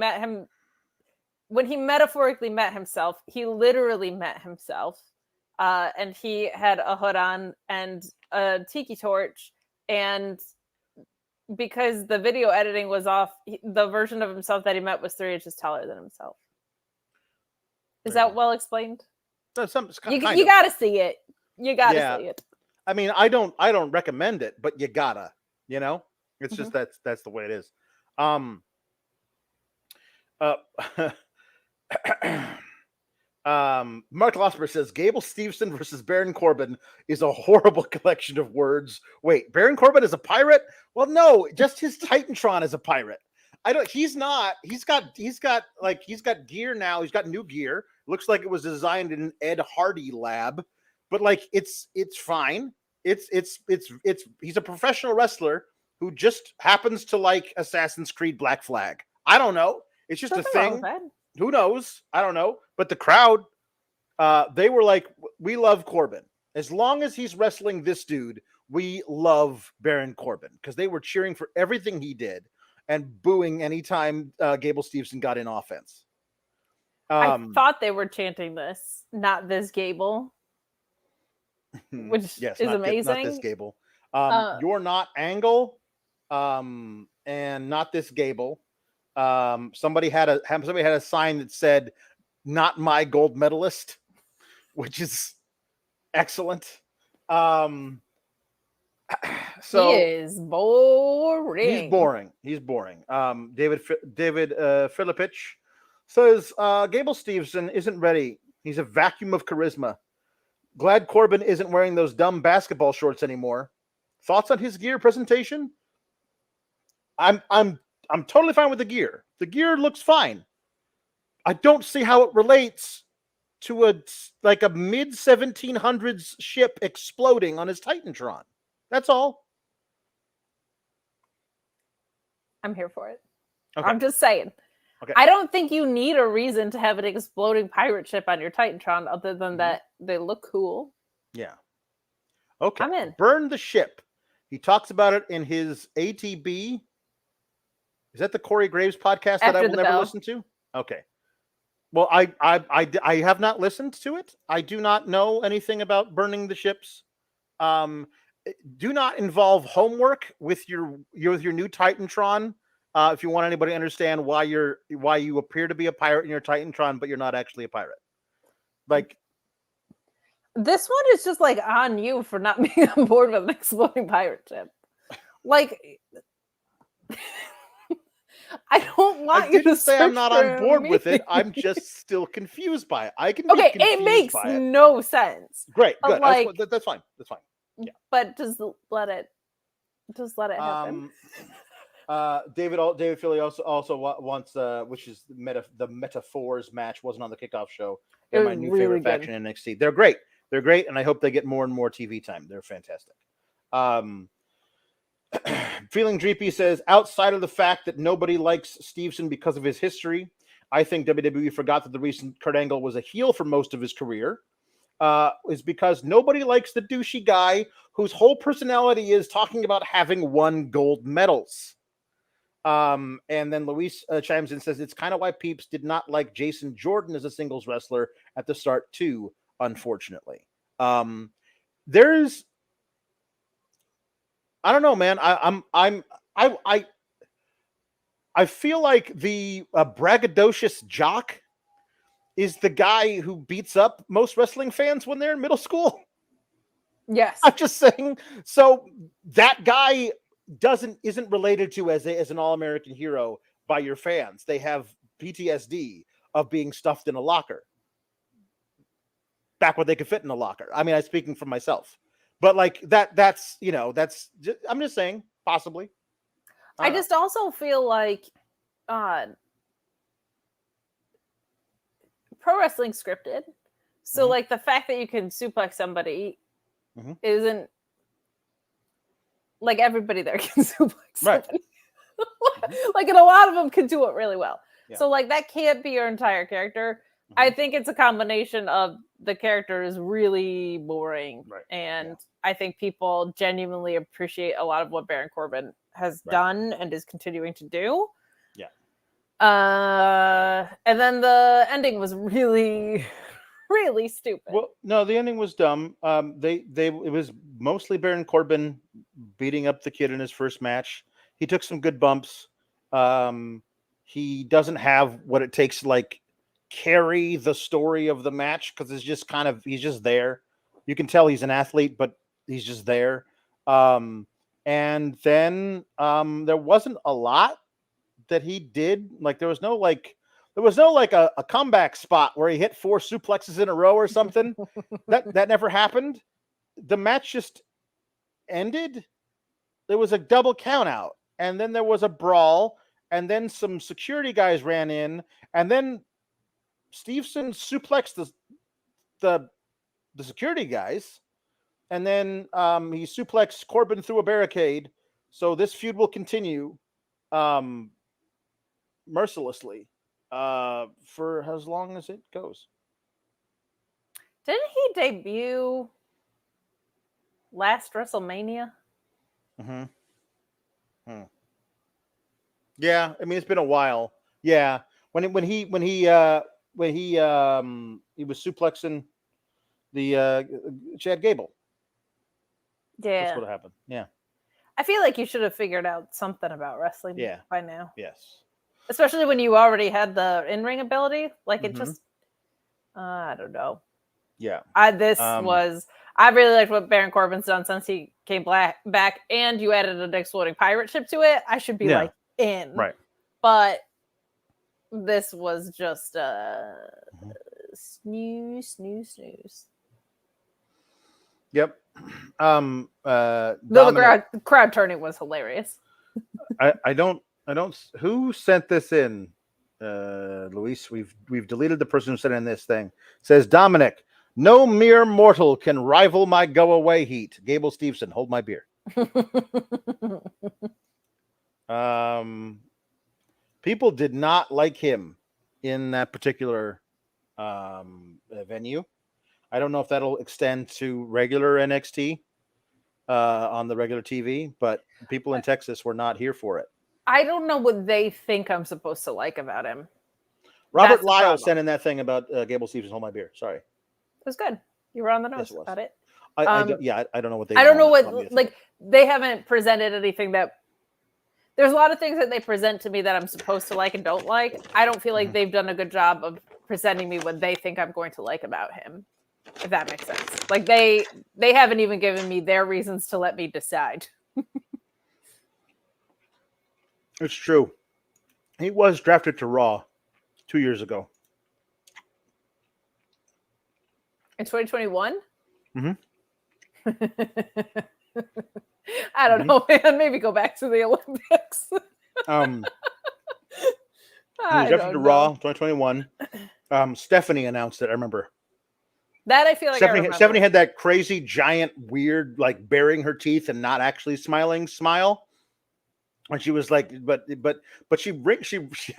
metaphorically met himself, he literally met himself. And he had a hood on and a tiki torch, and because the video editing was off, the version of himself that he met was 3 inches taller than himself. Is that well explained? You gotta see it. You gotta see it. I mean, I don't recommend it, but you gotta, it's just that's the way it is. Mark Losper says Gable Steveson versus Baron Corbin is a horrible collection of words. Wait, Baron Corbin is a pirate? Well, no, just his Titantron is a pirate. He's not. He's got gear now. He's got new gear. Looks like it was designed in an Ed Hardy lab, but like it's fine. He's a professional wrestler who just happens to like Assassin's Creed Black Flag. I don't know. It's just a thing. Who knows? I don't know. But the crowd, they were like, we love Corbin. As long as he's wrestling this dude, we love Baron Corbin, because they were cheering for everything he did and booing anytime Gable Steveson got in offense. I thought they were chanting this, not this Gable, which is amazing. Not this Gable. You're not Angle, and not this Gable. Somebody had a sign that said, "Not my gold medalist," which is excellent. So he is boring. He's boring. David Filipich says Gable Steveson isn't ready. He's a vacuum of charisma. Glad Corbin isn't wearing those dumb basketball shorts anymore. Thoughts on his gear presentation? I'm totally fine with the gear. The gear looks fine. I don't see how it relates to a mid 1700s ship exploding on his Titantron. That's all. I'm here for it. Okay. I'm just saying. Okay. I don't think you need a reason to have an exploding pirate ship on your Titantron other than that they look cool. Yeah. Okay. I'm in. Burn the ship. He talks about it in his ATB. Is that the Corey Graves podcast that I will never listen to? Okay. Well, I have not listened to it. I do not know anything about burning the ships. Do not involve homework with your new Titantron. If you want anybody to understand why you appear to be a pirate in your Titantron, but you're not actually a pirate. Like, this one is just like on you for not being on board with an exploding pirate ship. Like, I don't want you to say I'm not on board with it. I'm just still confused by it. I can. Okay, it makes no sense. Great, good. Like, that's fine. That's fine. Yeah, but just let it happen. David Philly also wants, which is the Metaphors match wasn't on the kickoff show. They're my new favorite faction in NXT. They're great. They're great, and I hope they get more and more TV time. They're fantastic. Feeling Dreepy says, outside of the fact that nobody likes Steveson because of his history, I think WWE forgot that the recent Kurt Angle was a heel for most of his career. Is because nobody likes the douchey guy whose whole personality is talking about having won gold medals. And then Luis chimes in and says, it's kind of why peeps did not like Jason Jordan as a singles wrestler at the start too, unfortunately. There's, I don't know, man. I feel like the braggadocious jock is the guy who beats up most wrestling fans when they're in middle school. Yes. I'm just saying. So that guy isn't related to as an All-American hero by your fans. They have PTSD of being stuffed in a locker back when they could fit in a locker. I mean, I'm speaking for myself, but like that's I'm just saying, possibly. I just also feel like pro wrestling scripted. So like the fact that you can suplex somebody isn't like everybody there can suplex somebody. Like, and a lot of them can do it really well. Yeah. So like that can't be your entire character. I think it's a combination of the character is really boring, and I think people genuinely appreciate a lot of what Baron Corbin has done and is continuing to do. Yeah. And then the ending was really, really stupid. Well, no, the ending was dumb. It was mostly Baron Corbin beating up the kid in his first match. He took some good bumps. He doesn't have what it takes to like carry the story of the match because it's just he's just there. You can tell he's an athlete, but he's just there. And then there wasn't a lot that he did. Like there was no a comeback spot where he hit 4 suplexes in a row or something. that never happened. The match just ended. There was a double count out, and then there was a brawl, and then some security guys ran in, and then Steveson suplexed the security guys, and then he suplexed Corbin through a barricade. So this feud will continue mercilessly for as long as it goes. Didn't he debut last WrestleMania? Yeah, I mean it's been a while. Yeah, when he was suplexing the Chad Gable. Yeah, that's what happened. Yeah, I feel like you should have figured out something about wrestling by now. Yes, especially when you already had the in-ring ability. Like it just, I don't know. Yeah, I really liked what Baron Corbin's done since he came back, and you added an exploding pirate ship to it. I should be like in, right? But this was just snooze. Yep. The crowd turning was hilarious. I don't. Who sent this in? Luis, we've deleted the person who sent in this thing. It says Dominik, no mere mortal can rival my go away heat. Gable Steveson, hold my beer. People did not like him in that particular venue. I don't know if that'll extend to regular NXT on the regular TV, but people in Texas were not here for it. I don't know what they think I'm supposed to like about him. Robert Lyle sent in that thing about Gable Steveson, hold my beer. Sorry. It was good. You were on the nose about it. I don't know what they. I don't know what like they haven't presented anything that. There's a lot of things that they present to me that I'm supposed to like and don't like. I don't feel like they've done a good job of presenting me what they think I'm going to like about him. If that makes sense. Like they haven't even given me their reasons to let me decide. It's true. He was drafted to Raw 2 years ago. In 2021? I don't know, man. Maybe go back to the Olympics. He was drafted to Raw 2021. Stephanie announced it, I remember. That I feel like Stephanie had that crazy, giant, weird, like baring her teeth and not actually smiling smile. And she was like, but she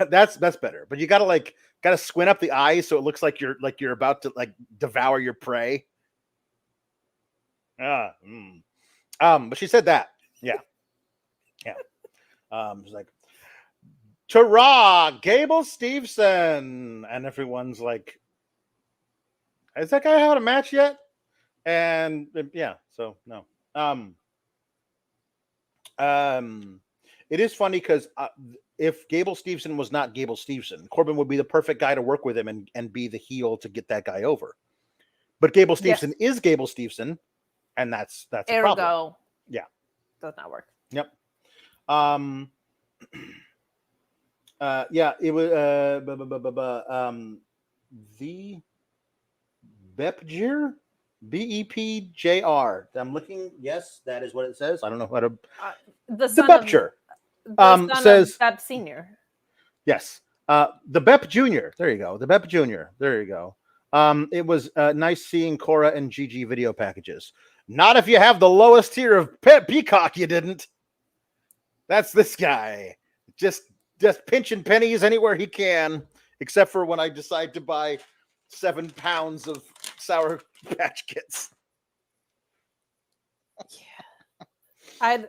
that's better. But you gotta squint up the eyes so it looks like you're about to like devour your prey. But she said that. Yeah. She's like, "Ta-ra, Gable Steveson," and everyone's like, "Has that guy had a match yet?" And yeah, so no. It is funny because if Gable Steveson was not Gable Steveson, Corbin would be the perfect guy to work with him and be the heel to get that guy over. But Gable Steveson is Gable Steveson, and that's a problem. Yeah, does not work. Yep. Yeah, it was the Bepjr. BEPJR. I'm looking. Yes, that is what it says. I don't know how to. The Bepjr. Says Bep Senior. Yes. The Bep Jr. There you go. The Bep Jr. There you go. It was nice seeing Cora and Gigi video packages. Not if you have the lowest tier of Peacock, you didn't. That's this guy. Just pinching pennies anywhere he can, except for when I decide to buy 7 pounds of Sour Patch Kids. I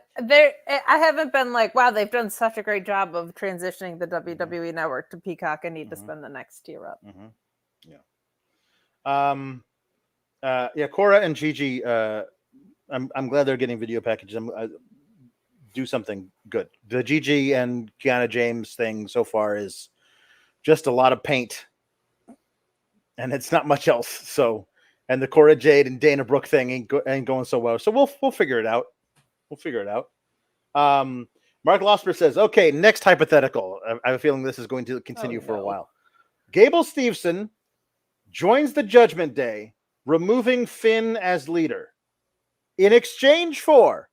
haven't been like, wow, they've done such a great job of transitioning the WWE Network to Peacock. I need to spend the next tier up. Yeah. Cora and Gigi. I'm glad they're getting video packages. Do something good. The Gigi and Kiana James thing so far is just a lot of paint, and it's not much else. So, and the Cora Jade and Dana Brooke thing ain't going so well. So we'll figure it out. Mark Losper says, okay, next hypothetical. I have a feeling this is going to continue for a while. Gable Steveson joins the Judgment Day, removing Finn as leader. In exchange for,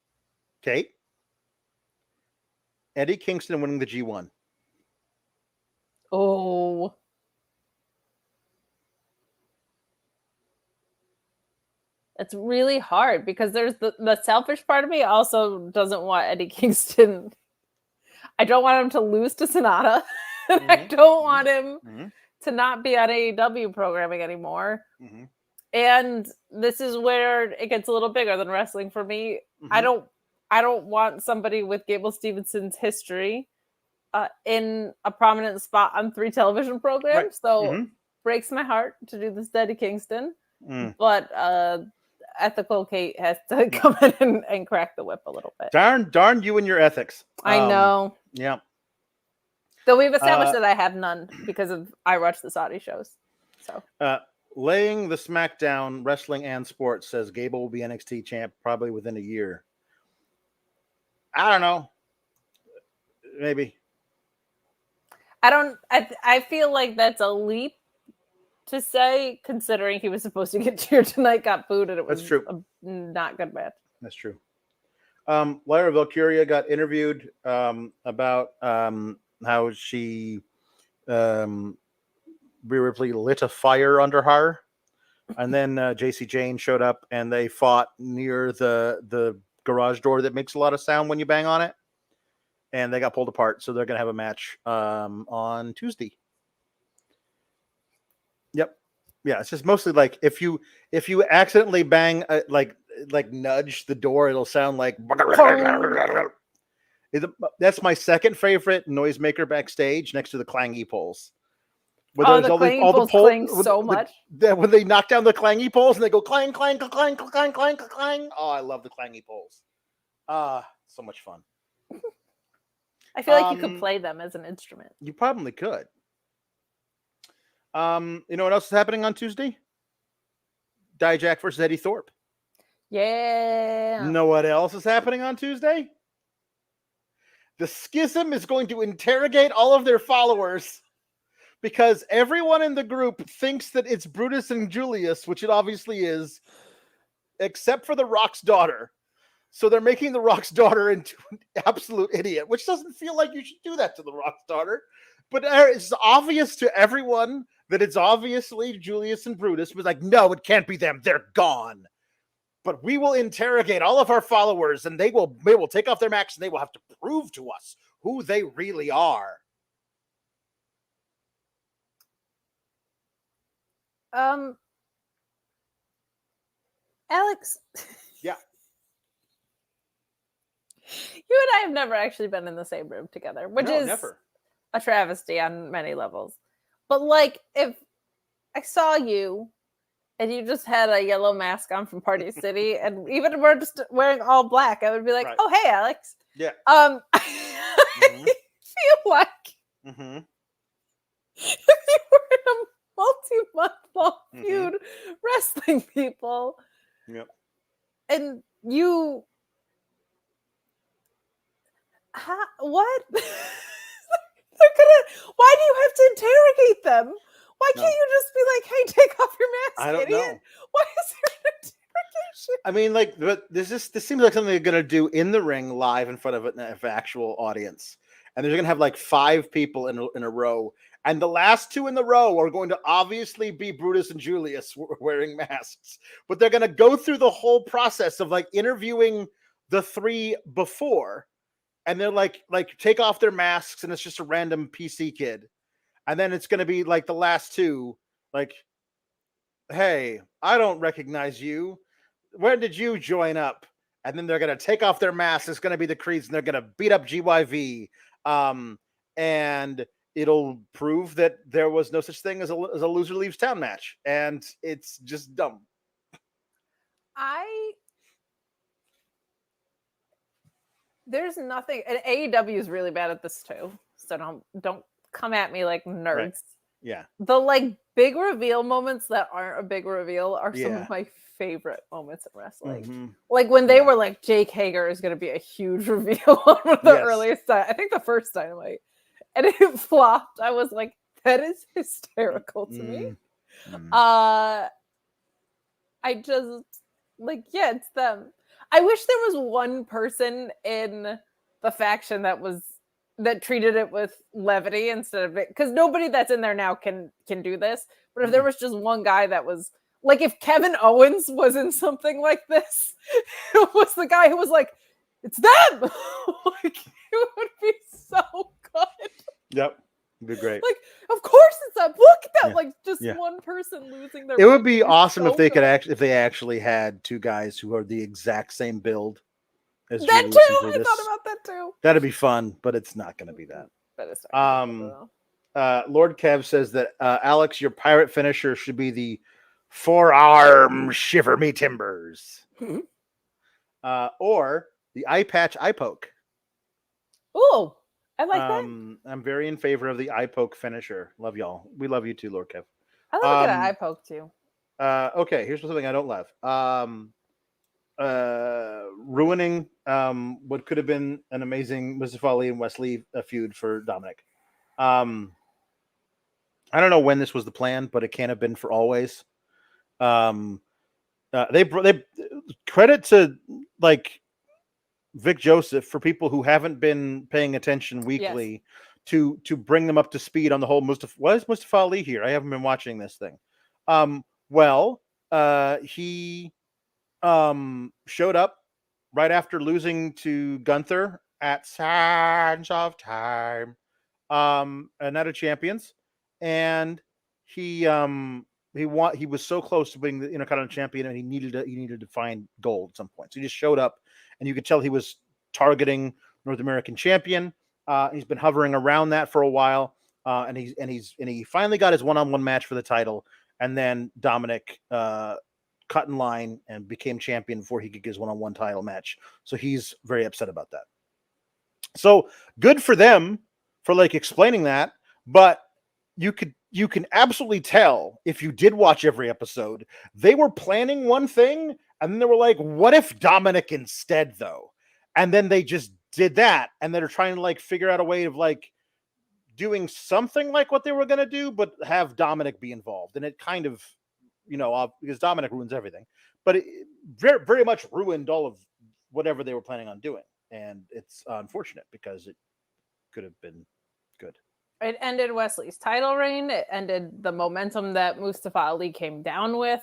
Kate, Eddie Kingston winning the G1. Oh. It's really hard because there's the selfish part of me also doesn't want Eddie Kingston. I don't want him to lose to Sonata. And I don't want him to not be on AEW programming anymore. And this is where it gets a little bigger than wrestling for me. I don't want somebody with Gable Stevenson's history in a prominent spot on 3 television programs. Right. So breaks my heart to do this to Eddie Kingston. But ethical Kate has to come in and crack the whip a little bit. Darn you and your ethics. I know. Yeah. Though we've established that I have none because I watch the Saudi shows. So laying the SmackDown wrestling and sports says Gable will be NXT champ probably within a year. I don't know. Maybe. I feel like that's a leap to say, considering he was supposed to get cheered tonight, got booed, and it was a not good match. That's true. Lyra Valkyria got interviewed about how she Rhea Ripley lit a fire under her, and then JC Jane showed up and they fought near the garage door that makes a lot of sound when you bang on it, and they got pulled apart. So they're gonna have a match on Tuesday. Yep. Yeah, it's just mostly like if you accidentally bang like nudge the door, it'll sound like. That's my second favorite noisemaker backstage, next to the clangy poles. Where the clangy poles clang so much. When they knock down the clangy poles and they go clang, clang, clang, clang, clang, clang. Oh, I love the clangy poles. So much fun. I feel like you could play them as an instrument. You probably could. You know what else is happening on Tuesday? Dijak versus Eddie Thorpe. Yeah. You know what else is happening on Tuesday? The Schism is going to interrogate all of their followers because everyone in the group thinks that it's Brutus and Julius, which it obviously is, except for the Rock's daughter. So they're making the Rock's daughter into an absolute idiot, which doesn't feel like you should do that to the Rock's daughter. But it's obvious to everyone that it's obviously Julius and Brutus, was like, no, it can't be them. They're gone. But we will interrogate all of our followers, and they will take off their masks, and they will have to prove to us who they really are. Alex. Yeah. You and I have never actually been in the same room together, which is never. A travesty on many levels. But like, if I saw you and you just had a yellow mask on from Party City, and even we're just wearing all black, I would be like, right. Oh, hey, Alex. Yeah. I feel like if you were in a multi-month-long feud wrestling people. Yep. And you... what? Why do you have to interrogate them? Why can't you just be like, hey, take off your mask, I don't idiot? know. Why is there an interrogation? I mean, like, but this seems like something they're going to do in the ring live in front of an actual audience. And they're going to have like 5 people in a row. And the last 2 in the row are going to obviously be Brutus and Julius wearing masks. But they're going to go through the whole process of like interviewing the 3 before. And they're like take off their masks, and it's just a random PC kid. And then it's going to be like the last 2, like, hey, I don't recognize you. When did you join up? And then they're going to take off their masks. It's going to be the Creeds, and they're going to beat up GYV. And it'll prove that there was no such thing as a loser leaves town match. And it's just dumb. There's nothing, and AEW is really bad at this too. So don't come at me like nerds. Right. Yeah. The like big reveal moments that aren't a big reveal are some of my favorite moments in wrestling. Like when they were like, Jake Hager is going to be a huge reveal on one of the earliest, I think the first Dynamite, and it flopped. I was like, that is hysterical to me. I just like, yeah, it's them. I wish there was one person in the faction that treated it with levity instead of it, because nobody that's in there now can do this. But if there was just one guy that was like, if Kevin Owens was in something like this, it was the guy who was like, it's them. Like, it would be so good. Yep. It'd be great. Like, of course it's them. Look at that. Like, just one person losing their. It would be awesome if they could actually had 2 guys who are the exact same build as that Julius too. and I thought about that too. That'd be fun, but it's not going to be that. That is Lord Kev says that Alex, your pirate finisher should be the forearm shiver me timbers, or the eye patch eye poke. Oh. I like that. I'm very in favor of the eye poke finisher. Love y'all. We love you too, Lord Kev. I love a good eye poke too. Okay, here's something I don't love. Ruining what could have been an amazing Mustafa Ali and Wesley feud for Dominik. I don't know when this was the plan, but it can't have been for always. They credit to like Vic Joseph for people who haven't been paying attention weekly to bring them up to speed on the whole Mustafa. Why is Mustafa Ali here? I haven't been watching this thing. He showed up right after losing to Gunther at Sands of Time, a Night of Champions, and he was so close to being the Intercontinental Champion, and he needed to find gold at some point. So he just showed up. And you could tell he was targeting North American Champion. He's been hovering around that for a while, and he finally got his one-on-one match for the title. And then Dominik cut in line and became champion before he could get his one-on-one title match. So he's very upset about that. So good for them for like explaining that, but you can absolutely tell if you did watch every episode, they were planning one thing. And then they were like, what if Dominik instead, though? And then they just did that. And they're trying to like figure out a way of like doing something like what they were going to do, but have Dominik be involved. And it kind of, because Dominik ruins everything, but it very, very much ruined all of whatever they were planning on doing. And it's unfortunate because it could have been good. It ended Wesley's title reign. It ended the momentum that Mustafa Ali came down with.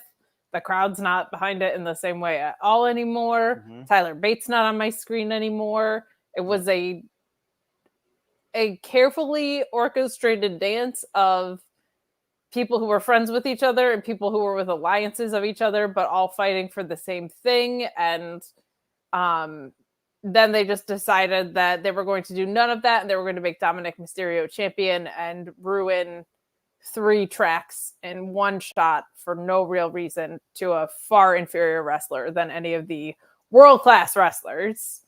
The crowd's not behind it in the same way at all anymore. Mm-hmm. Tyler Bates not on my screen anymore. It was a carefully orchestrated dance of people who were friends with each other and people who were with alliances of each other, but all fighting for the same thing. And then they just decided that they were going to do none of that, and they were going to make Dominik Mysterio champion and ruin 3 tracks in one shot for no real reason to a far inferior wrestler than any of the world-class wrestlers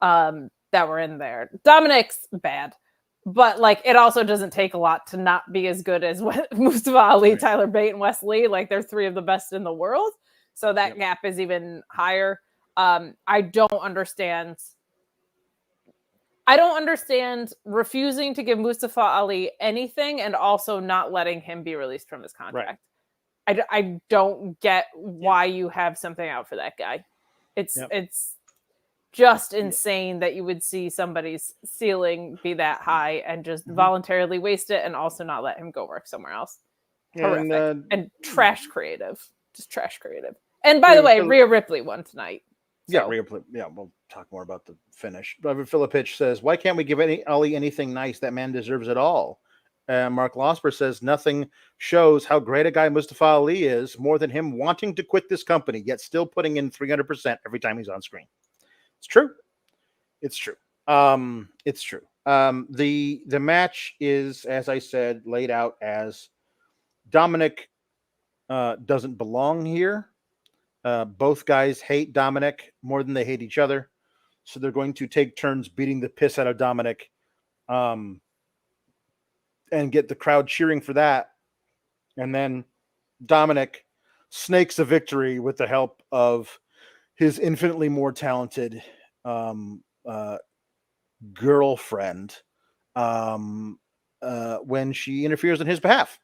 that were in there. Dominik's bad, but like it also doesn't take a lot to not be as good as Mustafa Ali, right. Tyler Bate, and Wesley. Like they're 3 of the best in the world, so that gap is even higher. I don't understand refusing to give Mustafa Ali anything and also not letting him be released from his contract. Right. I don't get why you have something out for that guy. It's just insane that you would see somebody's ceiling be that high and just voluntarily waste it and also not let him go work somewhere else. Horrific. And trash creative. Just trash creative. And by the way, Rhea Ripley won tonight. So. Yeah, Rhea Ripley. Yeah, we'll talk more about the finish. But Philip Hitch says, why can't we give Ali anything nice? That man deserves it all. Mark Losper says, nothing shows how great a guy Mustafa Ali is more than him wanting to quit this company, yet still putting in 300% every time he's on screen. It's true. It's true. It's true. The match is, as I said, laid out as Dominik doesn't belong here. Both guys hate Dominik more than they hate each other. So they're going to take turns beating the piss out of Dominik and get the crowd cheering for that. And then Dominik snakes a victory with the help of his infinitely more talented girlfriend when she interferes on his behalf.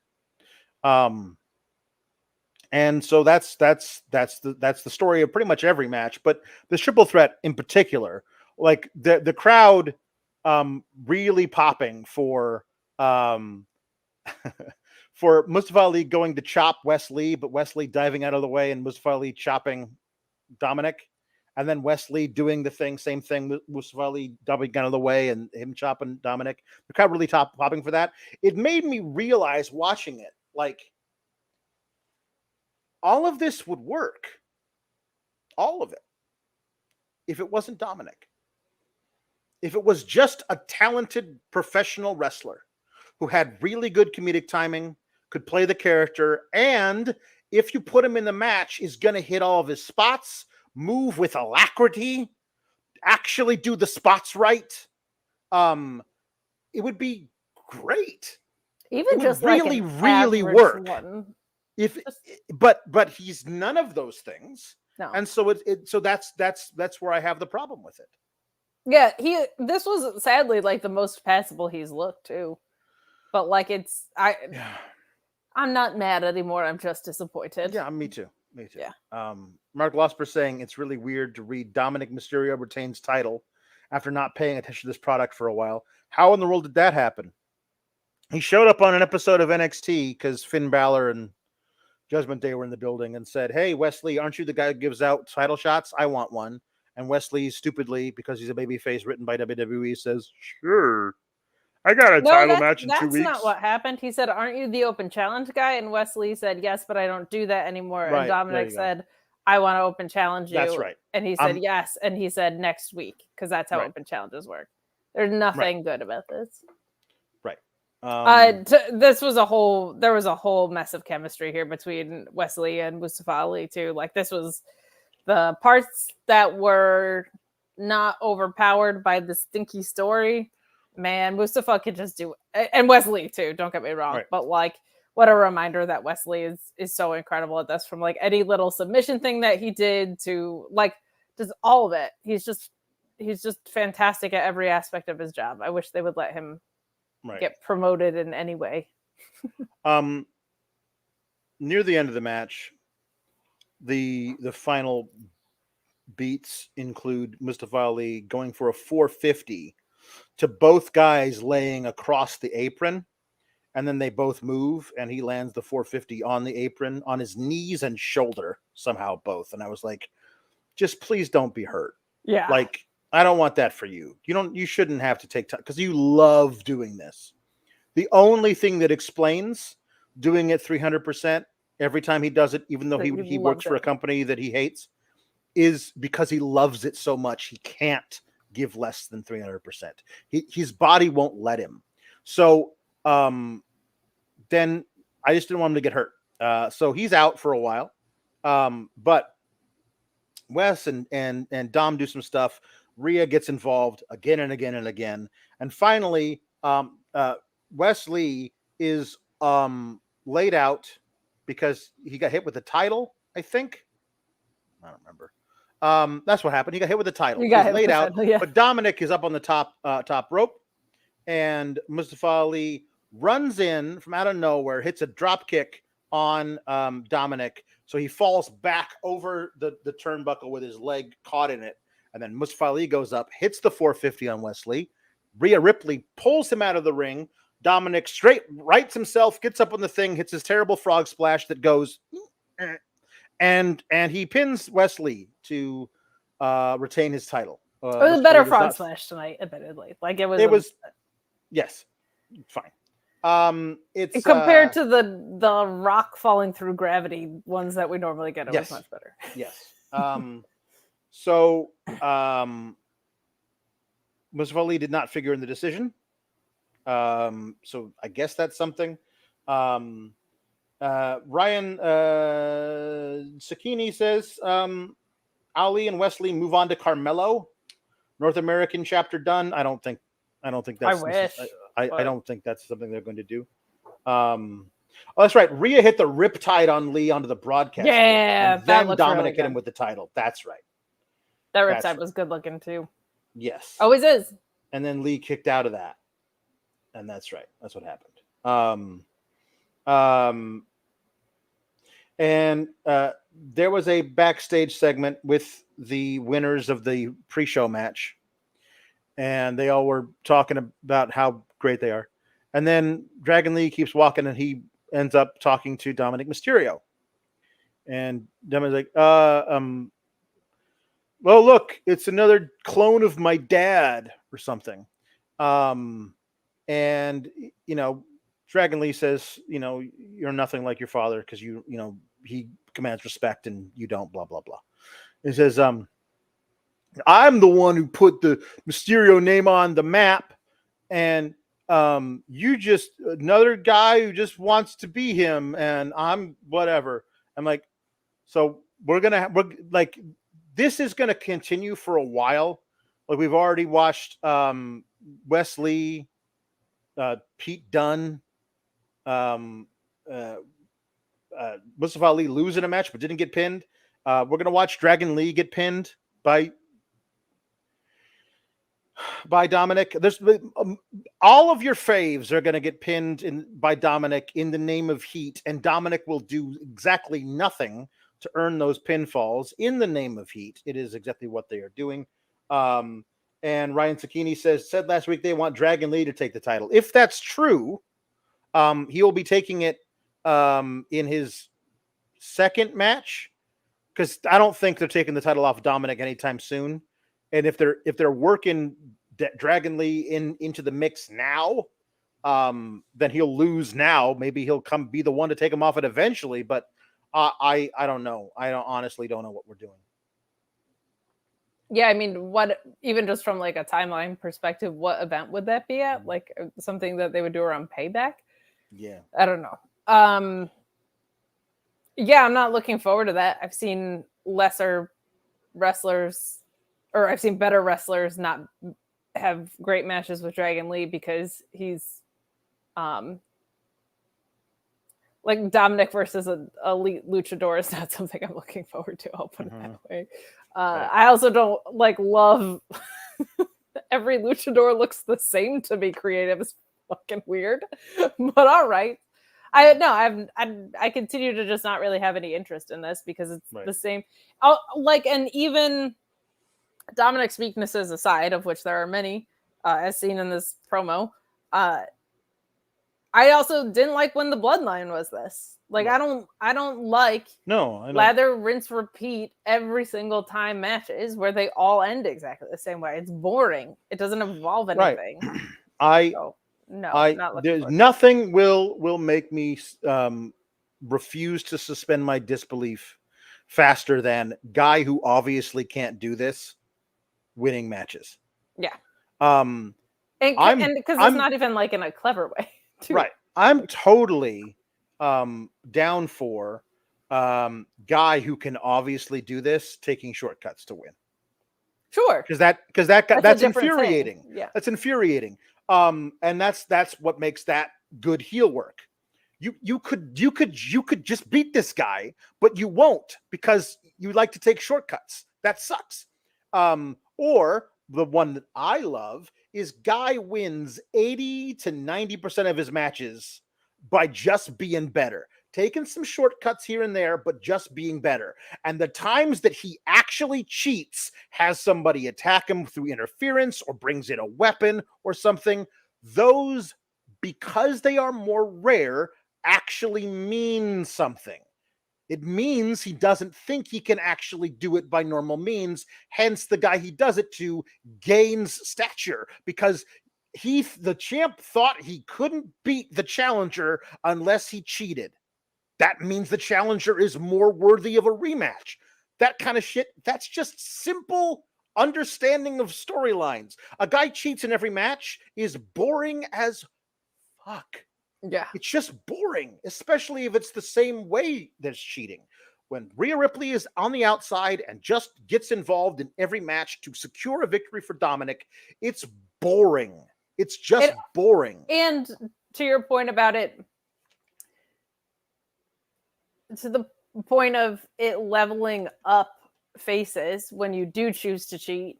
And so that's the story of pretty much every match, but the triple threat in particular, like the crowd really popping for for Mustafa Ali going to chop Wesley, but Wesley diving out of the way and Mustafa Ali chopping Dominik, and then Wesley doing the same thing, Mustafa Ali diving out of the way and him chopping Dominik. The crowd really popping for that. It made me realize watching it, like, all of this would work, all of it, if it wasn't Dominik. If it was just a talented professional wrestler who had really good comedic timing, could play the character, and if you put him in the match, is going to hit all of his spots, move with alacrity, actually do the spots right, it would be great. Even just really, like really work. One. But he's none of those things. No. And so so that's where I have the problem with it. Yeah, this was sadly like the most passable he's looked too. But like I'm not mad anymore. I'm just disappointed. Yeah, me too. Yeah. Mark Losper saying it's really weird to read Dominik Mysterio retains title after not paying attention to this product for a while. How in the world did that happen? He showed up on an episode of NXT because Finn Balor and Judgment Day were in the building and said, "Hey, Wesley, aren't you the guy who gives out title shots? I want one." And Wesley, stupidly, because he's a babyface written by WWE, says, "Sure, I got a title match in 2 weeks." That's not what happened. He said, "Aren't you the open challenge guy?" And Wesley said, "Yes, but I don't do that anymore." Right, and Dominik said, "I want to open challenge you." That's right. And he said, "Yes." And he said, "Next week," because that's how open challenges work. There's nothing good about this. Right. There was a whole mess of chemistry here between Wesley and Mustafa Ali too. Like this was the parts that were not overpowered by the stinky story. Man, Mustafa could just do it. And Wesley too, don't get me wrong. Right. But like what a reminder that Wesley is so incredible at this, from like any little submission thing that he did to like just all of it. He's just fantastic at every aspect of his job. I wish they would let him get promoted in any way. Near the end of the match, the final beats include Mustafa Ali going for a 450 to both guys laying across the apron, and then they both move, and he lands the 450 on the apron on his knees and shoulder somehow both. And I was like, just please don't be hurt. Yeah. Like, I don't want that for you. You shouldn't have to take time because you love doing this. The only thing that explains doing it 300% every time he does it, even though he works for a company that he hates, is because he loves it so much he can't give less than 300%. His body won't let him. So then I just didn't want him to get hurt. So he's out for a while. But Wes and Dom do some stuff. Rhea gets involved again and again and again. And finally, Wesley is laid out because he got hit with the title, I think. I don't remember. That's what happened. He got hit with the title. He got laid out. Title, yeah. But Dominik is up on the top rope, and Mustafa Ali runs in from out of nowhere, hits a drop kick on Dominik. So he falls back over the turnbuckle with his leg caught in it. And then Mustafa Ali goes up, hits the 450 on Wesley. Rhea Ripley pulls him out of the ring. Dominik straight rights himself, gets up on the thing, hits his terrible frog splash that goes, and he pins Wesley to retain his title. It was a better frog splash tonight, admittedly. Like it was. Yes, fine. It's compared to the rock falling through gravity ones that we normally get. It was much better. Yes. So Mustafa Ali did not figure in the decision. So I guess that's something. Ryan Sakini says Ali and Wesley move on to Carmelo. North American chapter done. I don't think that's. I wish. I don't think that's something they're going to do. Oh, that's right. Rhea hit the riptide on Lee onto the broadcast. Yeah, and then Dominik hit him with the title. That's right. That riptide was good looking too. Yes. Always is. And then Lee kicked out of that. And that's right. That's what happened. And there was a backstage segment with the winners of the pre-show match. And they all were talking about how great they are. And then Dragon Lee keeps walking and he ends up talking to Dominik Mysterio. And Dominik's like, well, look, it's another clone of my dad or something. And, Dragon Lee says, you're nothing like your father because he commands respect and you don't, blah, blah, blah. He says, I'm the one who put the Mysterio name on the map, and you just another guy who just wants to be him, and I'm whatever. I'm like, so we're this is gonna continue for a while. Like we've already watched Wesley, Pete Dunne, Mustafa Ali lose in a match but didn't get pinned. We're gonna watch Dragon Lee get pinned by Dominik. There's all of your faves are going to get pinned by Dominik in the name of heat, and Dominik will do exactly nothing to earn those pinfalls in the name of heat. It is exactly what they are doing. And Ryan Sakini said last week they want Dragon Lee to take the title. If that's true, he will be taking it in his second match, because I don't think they're taking the title off Dominik anytime soon. And if they're working Dragon Lee into the mix now, then he'll lose now. Maybe he'll be the one to take him off it eventually. But I don't know. I honestly don't know what we're doing. Yeah, I mean, what even just from like a timeline perspective, what event would that be at? Like something that they would do around Payback? Yeah, I don't know. Yeah, I'm not looking forward to that. I've seen lesser wrestlers. Or I've seen better wrestlers not have great matches with Dragon Lee because he's like Dominik versus an elite luchador is not something I'm looking forward to. I'll put it that way. Right. I also don't love every luchador looks the same to be creative. It's fucking weird, but all right. I continue to just not really have any interest in this because it's the same. And even Dominik's weaknesses aside, of which there are many, as seen in this promo. I also didn't like when the Bloodline was this. Like, I don't like lather, rinse, repeat every single time matches where they all end exactly the same way. It's boring. It doesn't evolve anything. Right. There's nothing will make me refuse to suspend my disbelief faster than guy who obviously can't do this winning matches. Yeah. And because it's not even like in a clever way. Too. Right. I'm totally down for guy who can obviously do this taking shortcuts to win. Sure. Because that's infuriating. Yeah. That's infuriating. And that's what makes that good heel work. You could just beat this guy, but you won't because you like to take shortcuts. That sucks. Or the one that I love is guy wins 80 to 90% of his matches by just being better, taking some shortcuts here and there, but just being better. And the times that he actually cheats, has somebody attack him through interference or brings in a weapon or something, those, because they are more rare, actually mean something. It means he doesn't think he can actually do it by normal means. Hence, the guy he does it to gains stature because the champ thought he couldn't beat the challenger unless he cheated. That means the challenger is more worthy of a rematch. That kind of shit, that's just simple understanding of storylines. A guy cheats in every match is boring as fuck. Yeah. It's just boring, especially if it's the same way there's cheating. When Rhea Ripley is on the outside and just gets involved in every match to secure a victory for Dominik, it's boring. It's just boring. And to your point about it, to the point of it leveling up faces when you do choose to cheat,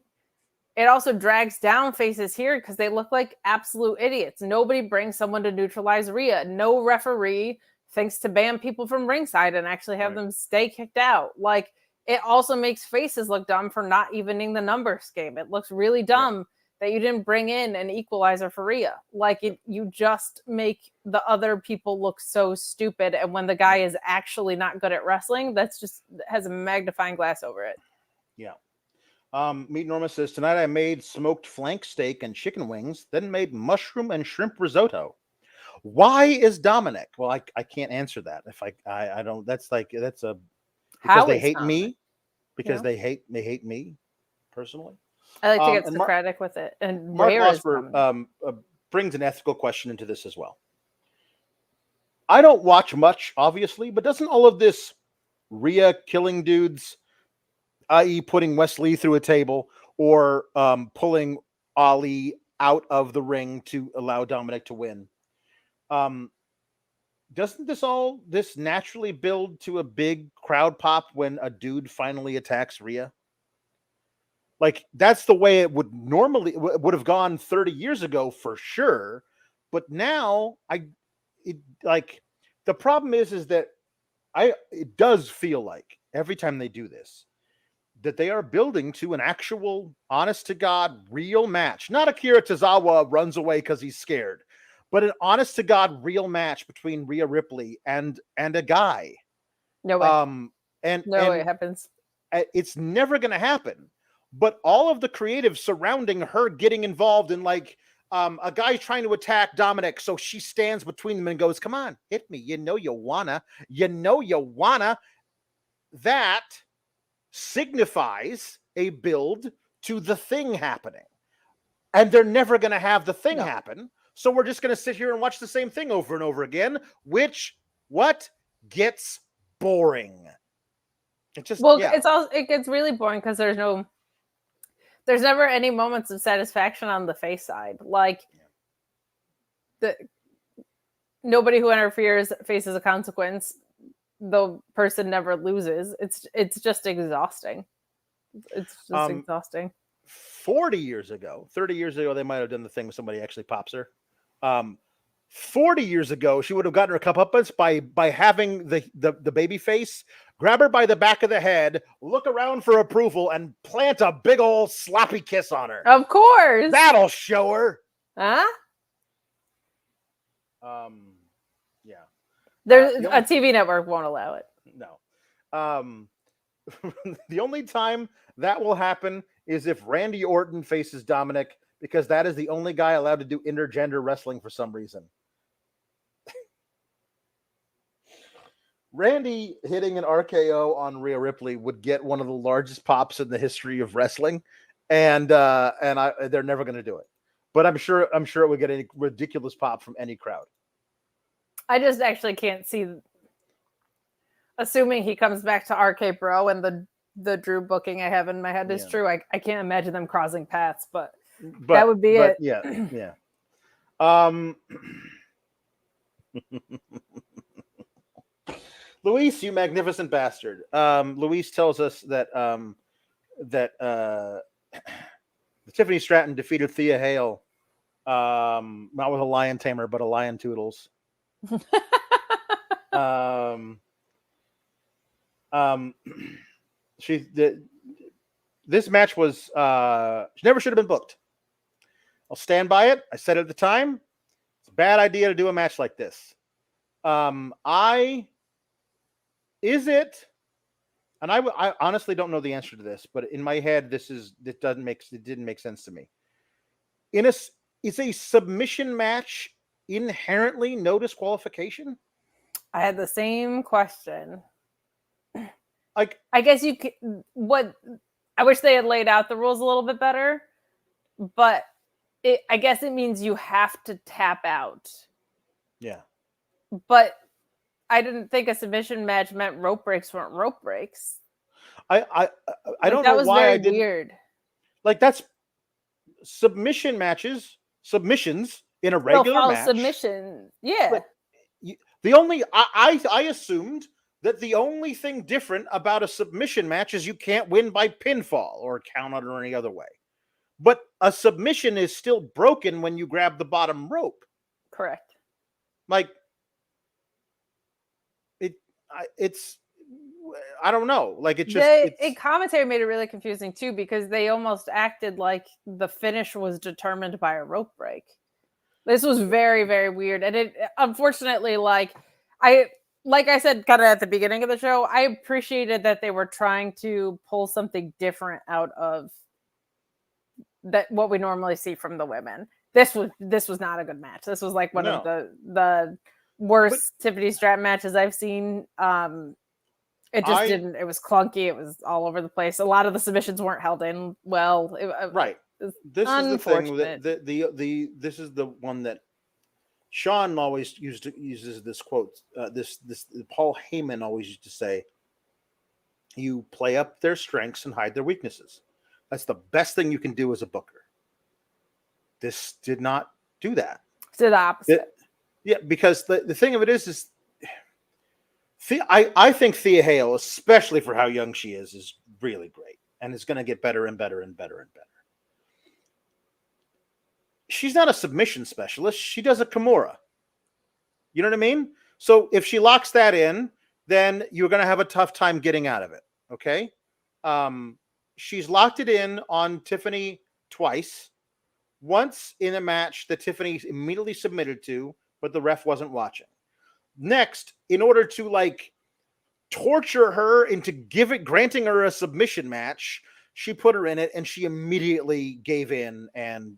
it also drags down faces here because they look like absolute idiots. Nobody brings someone to neutralize Rhea. No referee thinks to ban people from ringside and actually have them stay kicked out. Like, it also makes faces look dumb for not evening the numbers game. It looks really dumb that you didn't bring in an equalizer for Rhea. Like, you just make the other people look so stupid. And when the guy is actually not good at wrestling, that's just has a magnifying glass over it. Yeah. Meat Norma says, tonight I made smoked flank steak and chicken wings, then made mushroom and shrimp risotto. Why is Dominik? Well, I can't answer that. If I don't, because they hate Dominik? me, because they hate me personally. I like to get Socratic with it. And Mark Osber brings an ethical question into this as well. I don't watch much, obviously, but doesn't all of this Rhea killing dudes, i.e. putting Wesley through a table or pulling Ali out of the ring to allow Dominik to win, doesn't this naturally build to a big crowd pop when a dude finally attacks Rhea? Like, that's the way it would normally would have gone 30 years ago for sure. But now the problem is that it does feel like every time they do this, that they are building to an actual, honest to God, real match. Not Akira Tozawa runs away because he's scared, but an honest to God, real match between Rhea Ripley and a guy. No way. No way it happens. It's never going to happen. But all of the creative surrounding her getting involved in, like, a guy trying to attack Dominik, so she stands between them and goes, "Come on, hit me. You know you wanna. That signifies a build to the thing happening. And they're never going to have the thing happen. So we're just going to sit here and watch the same thing over and over again, which gets boring. It just, it gets really boring because there's never any moments of satisfaction on the face side. Like, nobody who interferes faces a consequence. The person never loses. It's just exhausting. It's just exhausting. 30 years ago, they might have done the thing where somebody actually pops her. 40 years ago, she would have gotten her comeuppance by having the baby face grab her by the back of the head, look around for approval, and plant a big old sloppy kiss on her. Of course. That'll show her. Huh? Yeah. There's a TV network won't allow it. No. The only time that will happen is if Randy Orton faces Dominik, because that is the only guy allowed to do intergender wrestling for some reason. Randy hitting an RKO on Rhea Ripley would get one of the largest pops in the history of wrestling, and they're never going to do it. But I'm sure it would get a ridiculous pop from any crowd. I just actually can't see, assuming he comes back to RK Bro and the Drew booking I have in my head is true. I can't imagine them crossing paths, but that would be it. Yeah. Luis, you magnificent bastard. Luis tells us that Tiffany Stratton defeated Thea Hale, not with a lion tamer, but a lion toodles. This match was she never should have been booked. I'll stand by it. I said at the time, it's a bad idea to do a match like this. And I honestly don't know the answer to this, but in my head, it didn't make sense to me. Is a submission match inherently no disqualification? I had the same question. Like, I guess I wish they had laid out the rules a little bit better, but I guess it means you have to tap out. Yeah. But I didn't think a submission match meant rope breaks weren't rope breaks. I don't know why I didn't. Weird. Like, that's submissions in a regular match. Submission. Yeah. I assumed that the only thing different about a submission match is you can't win by pinfall or count out or any other way. But a submission is still broken when you grab the bottom rope. Correct. Like, I don't know. Like, it just commentary made it really confusing too, because they almost acted like the finish was determined by a rope break. This was very, very weird, and it unfortunately, like I said, kind of at the beginning of the show, I appreciated that they were trying to pull something different out of that what we normally see from the women. This was not a good match. This was like one of the worst Tiffany Stratton matches I've seen. It just didn't. It was clunky. It was all over the place. A lot of the submissions weren't held in well. Right. This is the thing. This is the one that Sean always uses this quote. This Paul Heyman always used to say, "You play up their strengths and hide their weaknesses." That's the best thing you can do as a booker. This did not do that. It's the opposite. Because the thing of it is I think Thea Hale, especially for how young she is really great, and is going to get better and better and better and better. She's not a submission specialist. She does a Kimura. You know what I mean? So if she locks that in, then you're going to have a tough time getting out of it. Okay. She's locked it in on Tiffany twice. Once in a match that Tiffany immediately submitted to, but the ref wasn't watching. Next, in order to like torture her into granting her a submission match, she put her in it and she immediately gave in and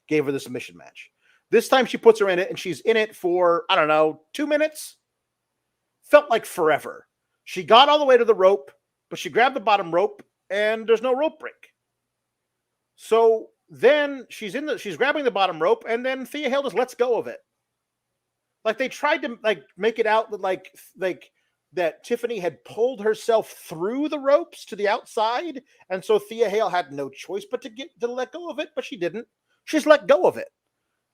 gave her the submission match. This time she puts her in it and she's in it for, I don't know, 2 minutes. Felt like forever. She got all the way to the rope, but she grabbed the bottom rope and there's no rope break. So then she's grabbing the bottom rope and then Thea Hale just lets go of it. Like, they tried to like make it out that like that Tiffany had pulled herself through the ropes to the outside, and so Thea Hale had no choice but to let go of it, but she didn't. She's let go of it.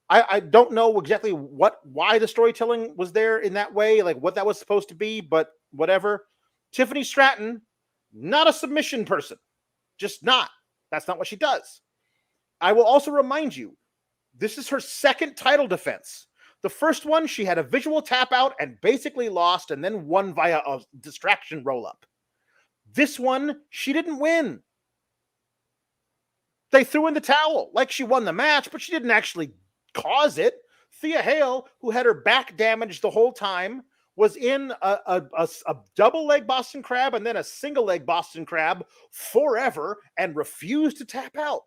I don't know exactly why the storytelling was there in that way, like what that was supposed to be, but whatever. Tiffany Stratton, not a submission person. Just not. That's not what she does. I will also remind you, This is her second title defense. The first one, she had a visual tap out and basically lost and then won via a distraction roll-up. This one, she didn't win. They threw in the towel like she won the match, but she didn't actually cause it. Thea Hale, who had her back damaged the whole time, was in a double leg Boston Crab and then a single leg Boston Crab forever and refused to tap out.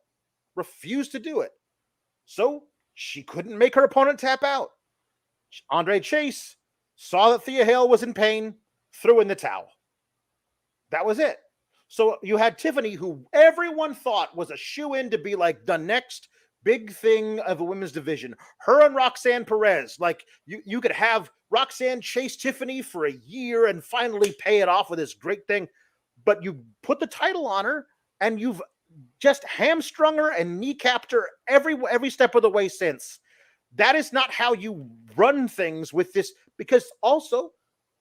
Refused to do it. So she couldn't make her opponent tap out. Andre Chase saw that Thea Hale was in pain, threw in the towel. That was it. So you had Tiffany, who everyone thought was a shoo-in to be like the next big thing of the women's division. Her and Roxanne Perez. Like you could have Roxanne chase Tiffany for a year and finally pay it off with this great thing. But you put the title on her and you've just hamstrung her and kneecapped her every step of the way since. That is not how you run things with this, because also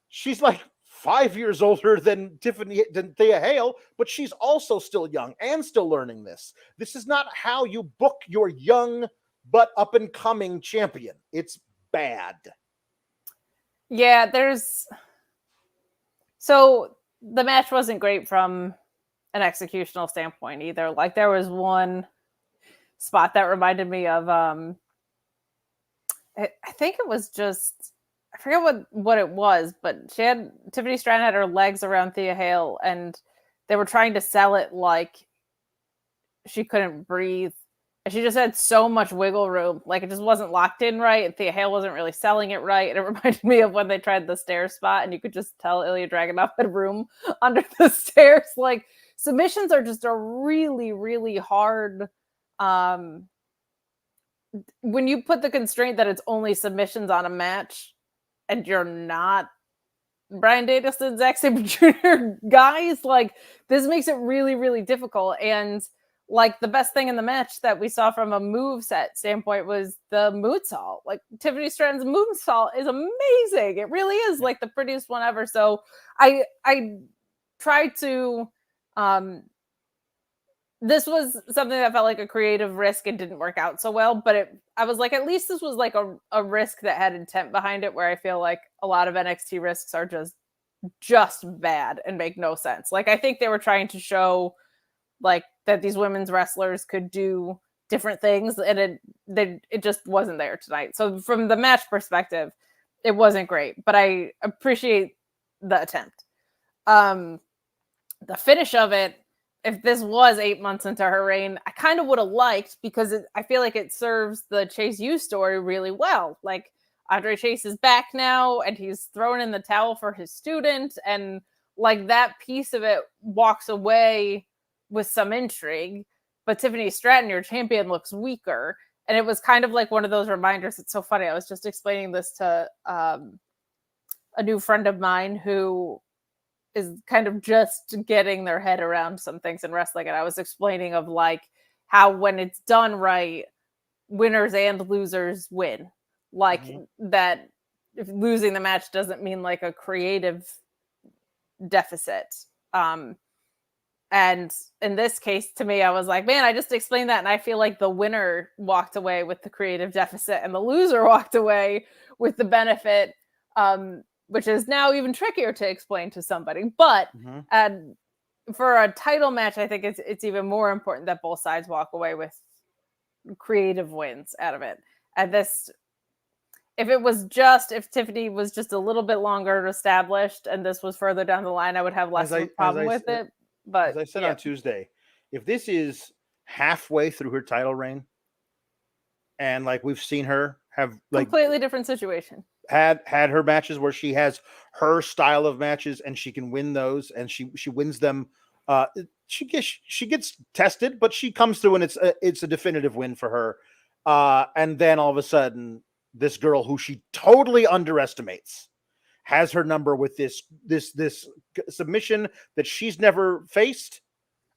she's like 5 years older than Thea Hale, but she's also still young and still learning this. This is not how you book your young but up and coming champion. It's bad. Yeah, so the match wasn't great from an executional standpoint either. Like there was one spot that reminded me of I think it was just, I forget what it was, but Tiffany Stratton had her legs around Thea Hale and they were trying to sell it like she couldn't breathe. And she just had so much wiggle room. Like it just wasn't locked in right. And Thea Hale wasn't really selling it right. And it reminded me of when they tried the stair spot and you could just tell Ilja Dragunov had room under the stairs. Like submissions are just a really, really hard, when you put the constraint that it's only submissions on a match and you're not Bryan Danielson, Zack Sabre Jr. guys, like this makes it really, really difficult. And like the best thing in the match that we saw from a moveset standpoint was the moonsault. Like Tiffany Stratton's moonsault is amazing. It really is like the prettiest one ever. So I tried to, this was something that felt like a creative risk and didn't work out so well, but I was like, at least this was like a risk that had intent behind it, where I feel like a lot of NXT risks are just bad and make no sense. Like, I think they were trying to show like that these women's wrestlers could do different things, and it just wasn't there tonight. So from the match perspective, it wasn't great, but I appreciate the attempt. The finish of it, if this was 8 months into her reign, I kind of would have liked, because I feel like it serves the Chase U story really well. Like Andre Chase is back now and he's thrown in the towel for his student, and like that piece of it walks away with some intrigue. But Tiffany Stratton, your champion, looks weaker. And it was kind of like one of those reminders. It's so funny. I was just explaining this to a new friend of mine who is kind of just getting their head around some things in wrestling. And I was explaining of like how when it's done right, winners and losers win. Like that if losing the match doesn't mean like a creative deficit. And in this case, to me, I was like, man, I just explained that. And I feel like the winner walked away with the creative deficit and the loser walked away with the benefit, which is now even trickier to explain to somebody. But for a title match, I think it's even more important that both sides walk away with creative wins out of it. And this, if Tiffany was just a little bit longer established and this was further down the line, I would have less of a problem with it. But as I said on Tuesday, if this is halfway through her title reign, and like we've seen her have like completely different situation, had her matches where she has her style of matches and she can win those, and she wins them. She gets tested, but she comes through and it's a definitive win for her. And then all of a sudden, this girl who she totally underestimates has her number with this submission that she's never faced.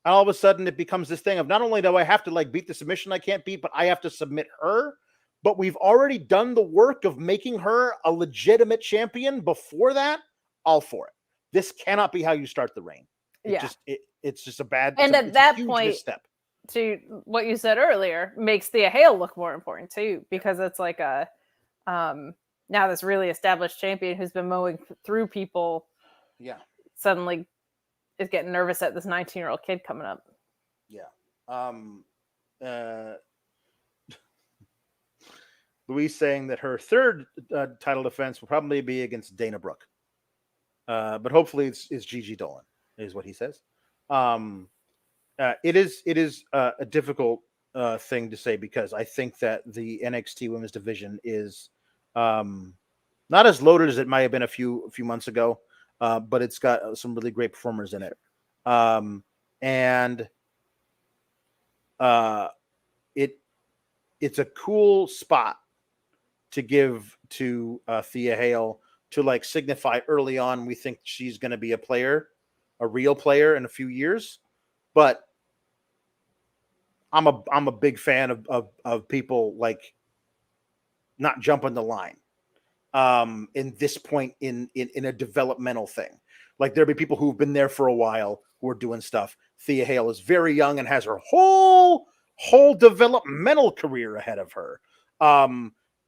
And all of a sudden it becomes this thing of not only do I have to like beat the submission I can't beat, but I have to submit her. But we've already done the work of making her a legitimate champion before that. All for it. This cannot be how you start the reign. It's just a bad, and at that point, misstep. to what you said earlier, makes Thea Hale look more important too, because it's like a now this really established champion who's been mowing through people, suddenly is getting nervous at this 19-year-old kid coming up. Louise saying that her third title defense will probably be against Dana Brooke, but hopefully it's Gigi Dolan, is what he says. It is a difficult thing to say, because I think that the NXT Women's Division is not as loaded as it might have been a few months ago, but it's got some really great performers in it, and it's a cool spot to give to Thea Hale to like signify early on we think she's going to be a real player in a few years, but I'm a big fan of people like not jumping the line in this point in a developmental thing. Like there'll be people who've been there for a while who are doing stuff. Thea Hale is very young and has her whole developmental career ahead of her.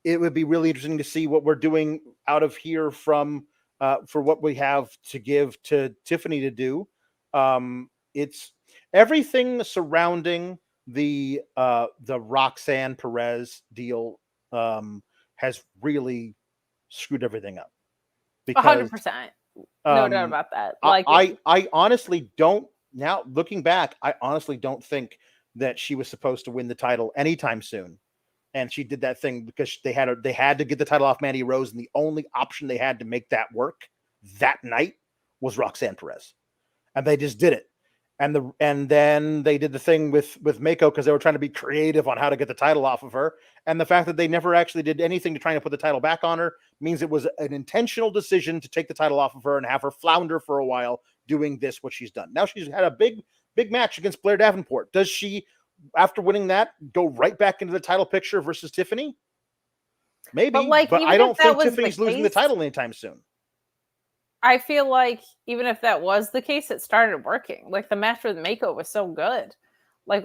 It would be really interesting to see what we're doing out of here from for what we have to give to Tiffany to do. It's everything surrounding the Roxanne Perez deal has really screwed everything up. 100%. No doubt about that. Like I honestly don't, now looking back, I honestly don't think that she was supposed to win the title anytime soon. And she did that thing because they had to get the title off Mandy Rose, and the only option they had to make that work that night was Roxanne Perez. And they just did it. And then they did the thing with Mako because they were trying to be creative on how to get the title off of her. And the fact that they never actually did anything to try to put the title back on her means it was an intentional decision to take the title off of her and have her flounder for a while doing what she's done. Now she's had a big match against Blair Davenport. Does she, after winning that, go right back into the title picture versus Tiffany? Maybe, but I don't think Tiffany's losing the title anytime soon. I feel like even if that was the case, it started working. Like the match with Mako was so good. Like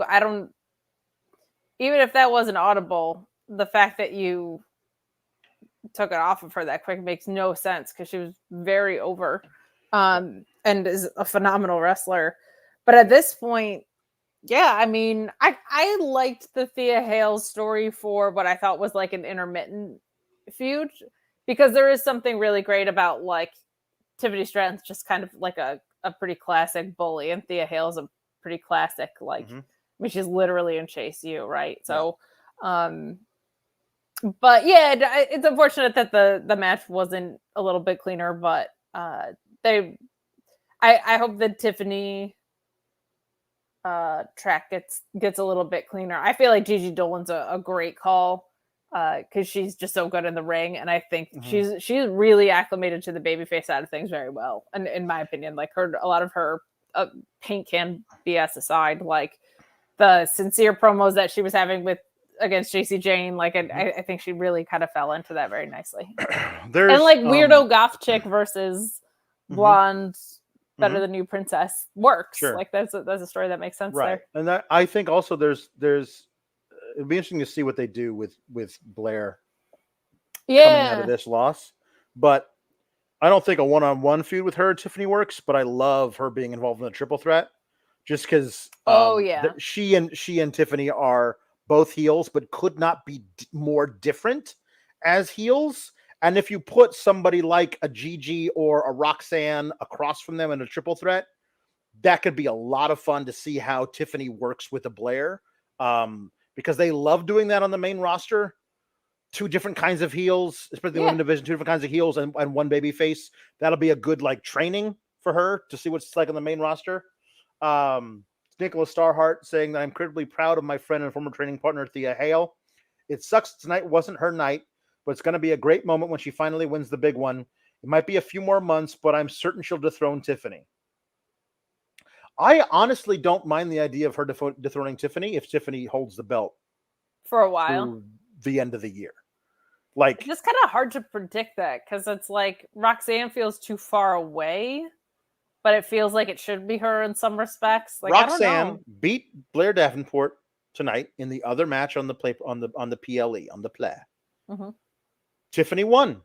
even if that wasn't audible, the fact that you took it off of her that quick makes no sense because she was very over and is a phenomenal wrestler. But at this point, yeah, I mean, I liked the Thea Hale story for what I thought was like an intermittent feud, because there is something really great about like Tiffany Stratton's just kind of like a pretty classic bully, and Thea Hale's a pretty classic, like, I mean, she's literally in Chase U, right? So, but yeah, it's unfortunate that the match wasn't a little bit cleaner, but I hope that Tiffany track gets a little bit cleaner. I feel like Gigi Dolan's a great call because she's just so good in the ring, and I think she's really acclimated to the babyface side of things very well. And in my opinion, like a lot of her paint can BS aside, like the sincere promos that she was having against JC Jane, like I think she really kind of fell into that very nicely. And like weirdo goth chick versus blonde better than new princess works. Sure. Like that's a story that makes sense, right? There. And that, I think also there's it'd be interesting to see what they do with Blair coming out of this loss. But I don't think a one-on-one feud with her and Tiffany works, but I love her being involved in a triple threat just because she and Tiffany are both heels, but could not be more different as heels. And if you put somebody like a Gigi or a Roxanne across from them in a triple threat, that could be a lot of fun to see how Tiffany works with a Blair. Because they love doing that on the main roster. Two different kinds of heels, especially the women's division, two different kinds of heels and one baby face. That'll be a good like training for her to see what it's like on the main roster. Nicholas Starhart saying that I'm incredibly proud of my friend and former training partner, Thea Hale. It sucks tonight wasn't her night, but it's going to be a great moment when she finally wins the big one. It might be a few more months, but I'm certain she'll dethrone Tiffany. I honestly don't mind the idea of her dethroning Tiffany if Tiffany holds the belt for a while through the end of the year. Like, it's just kind of hard to predict that because it's like Roxanne feels too far away. but it feels like it should be her in some respects. Like Roxanne I don't know. beat Blair Davenport tonight in the other match on the PLE on the play. Mm-hmm. Tiffany won.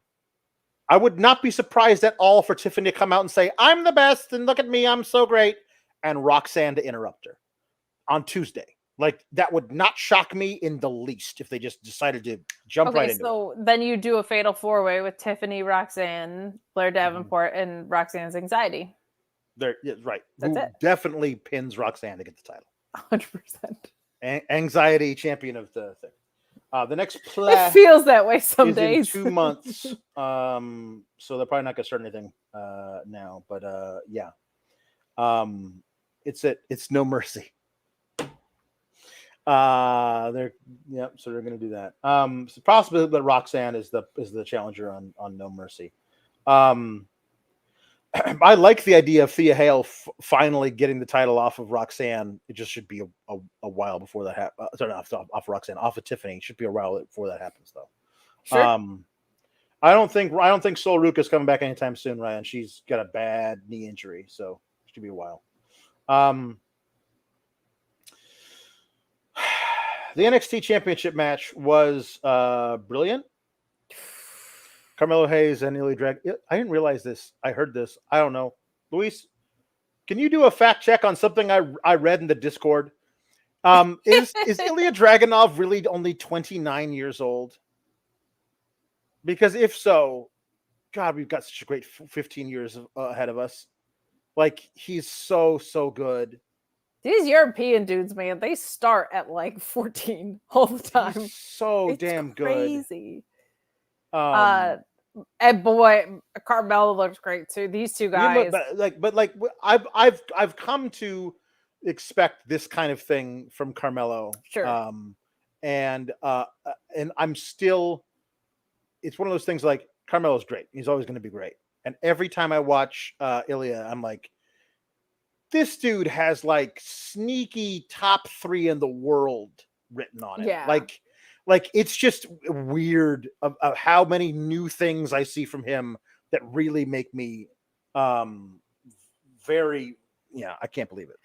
I would not be surprised at all for Tiffany to come out and say, "I'm the best, and look at me, I'm so great," and Roxanne to interrupt her on Tuesday. Like, that would not shock me in the least if they just decided to jump right into it. So then you do a fatal 4-way with Tiffany, Roxanne, Blair Davenport, and Roxanne's Anxiety. Right. That's Who it. definitely pins Roxanne to get the title. 100%. Anxiety champion of the thing. The next play. It feels that way some is days. in 2 months. So they're probably not going to start anything now. But yeah. It's No Mercy. So they're going to do that. So possibly that Roxanne is the challenger on No Mercy. I like the idea of Thea Hale finally getting the title off of Roxanne. It just should be a while before that happens. Sorry, off Roxanne, off of Tiffany. It should be a while before that happens, though. Sure. I don't think Sol Ruka's coming back anytime soon, Ryan. She's got a bad knee injury, so it should be a while. The NXT Championship match was brilliant. Carmelo Hayes and Ilja. I didn't realize this. I heard this. I don't know. Luis, can you do a fact check on something I read in the Discord? Is Ilja Dragunov really only 29 years old? Because if so, God, we've got such a great 15 years ahead of us. Like, he's so good. These European dudes, man, they start at like 14 all the time. He's so damn crazy. good. And boy, Carmelo looks great too. These two guys, I've come to expect this kind of thing from Carmelo. Sure. And I'm still. It's one of those things like Carmelo's great. He's always going to be great. And every time I watch Ilja, I'm like, this dude has like sneaky top 3 in the world written on it. Yeah. Like it's just weird of how many new things I see from him that really make me very, I can't believe it.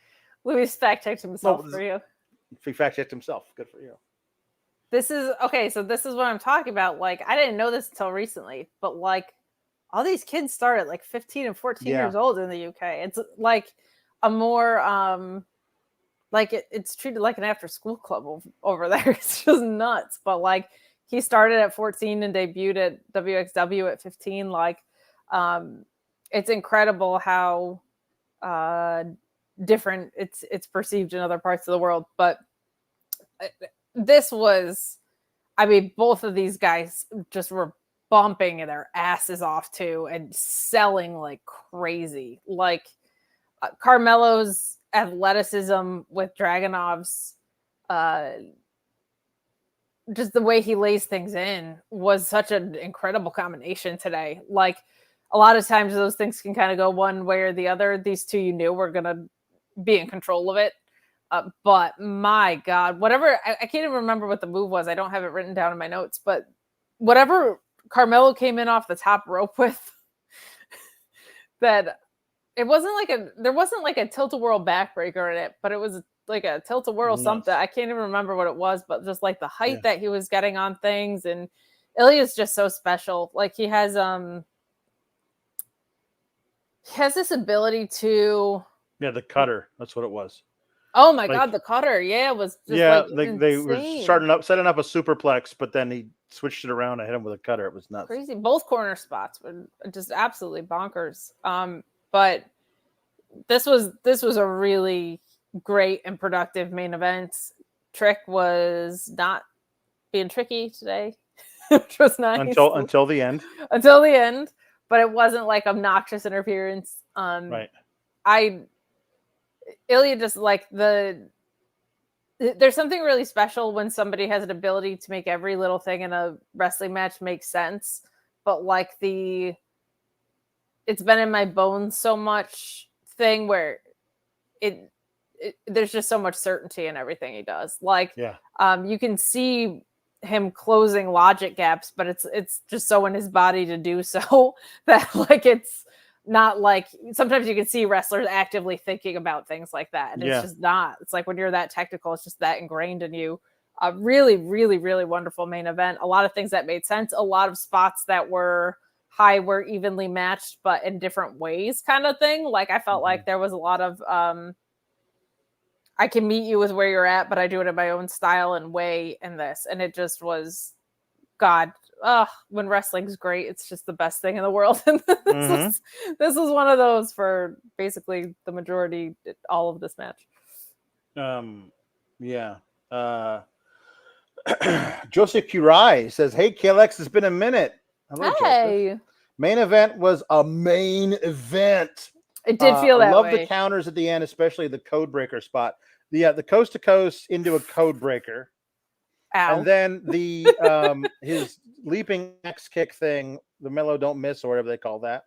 Luis fact-checked himself for you. He fact-checked himself. Good for you. This is what I'm talking about. Like, I didn't know this until recently, but like all these kids start at like 15 and 14 years old in the UK. It's like a more like it's treated like an after-school club over there. It's just nuts. But like, he started at 14 and debuted at WXW at 15. Like, it's incredible how different it's perceived in other parts of the world. But this was, I mean, both of these guys just were bumping their asses off too and selling like crazy. Like, Carmelo's athleticism with Dragunov's just the way he lays things in was such an incredible combination today. Like, a lot of times those things can kind of go one way or the other. These two, you knew, were gonna be in control of it. But my God, whatever, I can't even remember what the move was. I don't have it written down in my notes, but whatever Carmelo came in off the top rope with, that there wasn't like a tilt-a-whirl backbreaker in it, but it was like a tilt-a-whirl something. I can't even remember what it was, but just like the height that he was getting on things. And Ilja's just so special. Like, he has this ability to the cutter. That's what it was. Oh my God, the cutter. Yeah, it was just they were setting up a superplex, but then he switched it around and hit him with a cutter. It was nuts. Crazy. Both corner spots were just absolutely bonkers. But this was a really great and productive main event. Trick was not being tricky today, which was nice. Until the end. Until the end. But it wasn't like obnoxious interference. Right. Ilja just like there's something really special when somebody has an ability to make every little thing in a wrestling match make sense. But like it's been in my bones so much thing where there's just so much certainty in everything he does. Like, you can see him closing logic gaps, but it's just so in his body to do so that like it's not like sometimes you can see wrestlers actively thinking about things like that, and it's just not. It's like when you're that technical, it's just that ingrained in you. A really, really, really wonderful main event. A lot of things that made sense. A lot of spots that were high were evenly matched, but in different ways, kind of thing. Like I felt like there was a lot of I can meet you with where you're at, but I do it in my own style and way in this, and it just was God. When wrestling's great, it's just the best thing in the world. And this is one of those for basically the majority, all of this match. Joseph Kurai says, "Hey, KLX, it's been a minute." Hello, hey. Joseph. Main event was a main event. It did feel that way. I love the counters at the end, especially the code breaker spot. The coast to coast into a code breaker. Ow. And then the his leaping X kick thing, the Mellow Don't Miss or whatever they call that,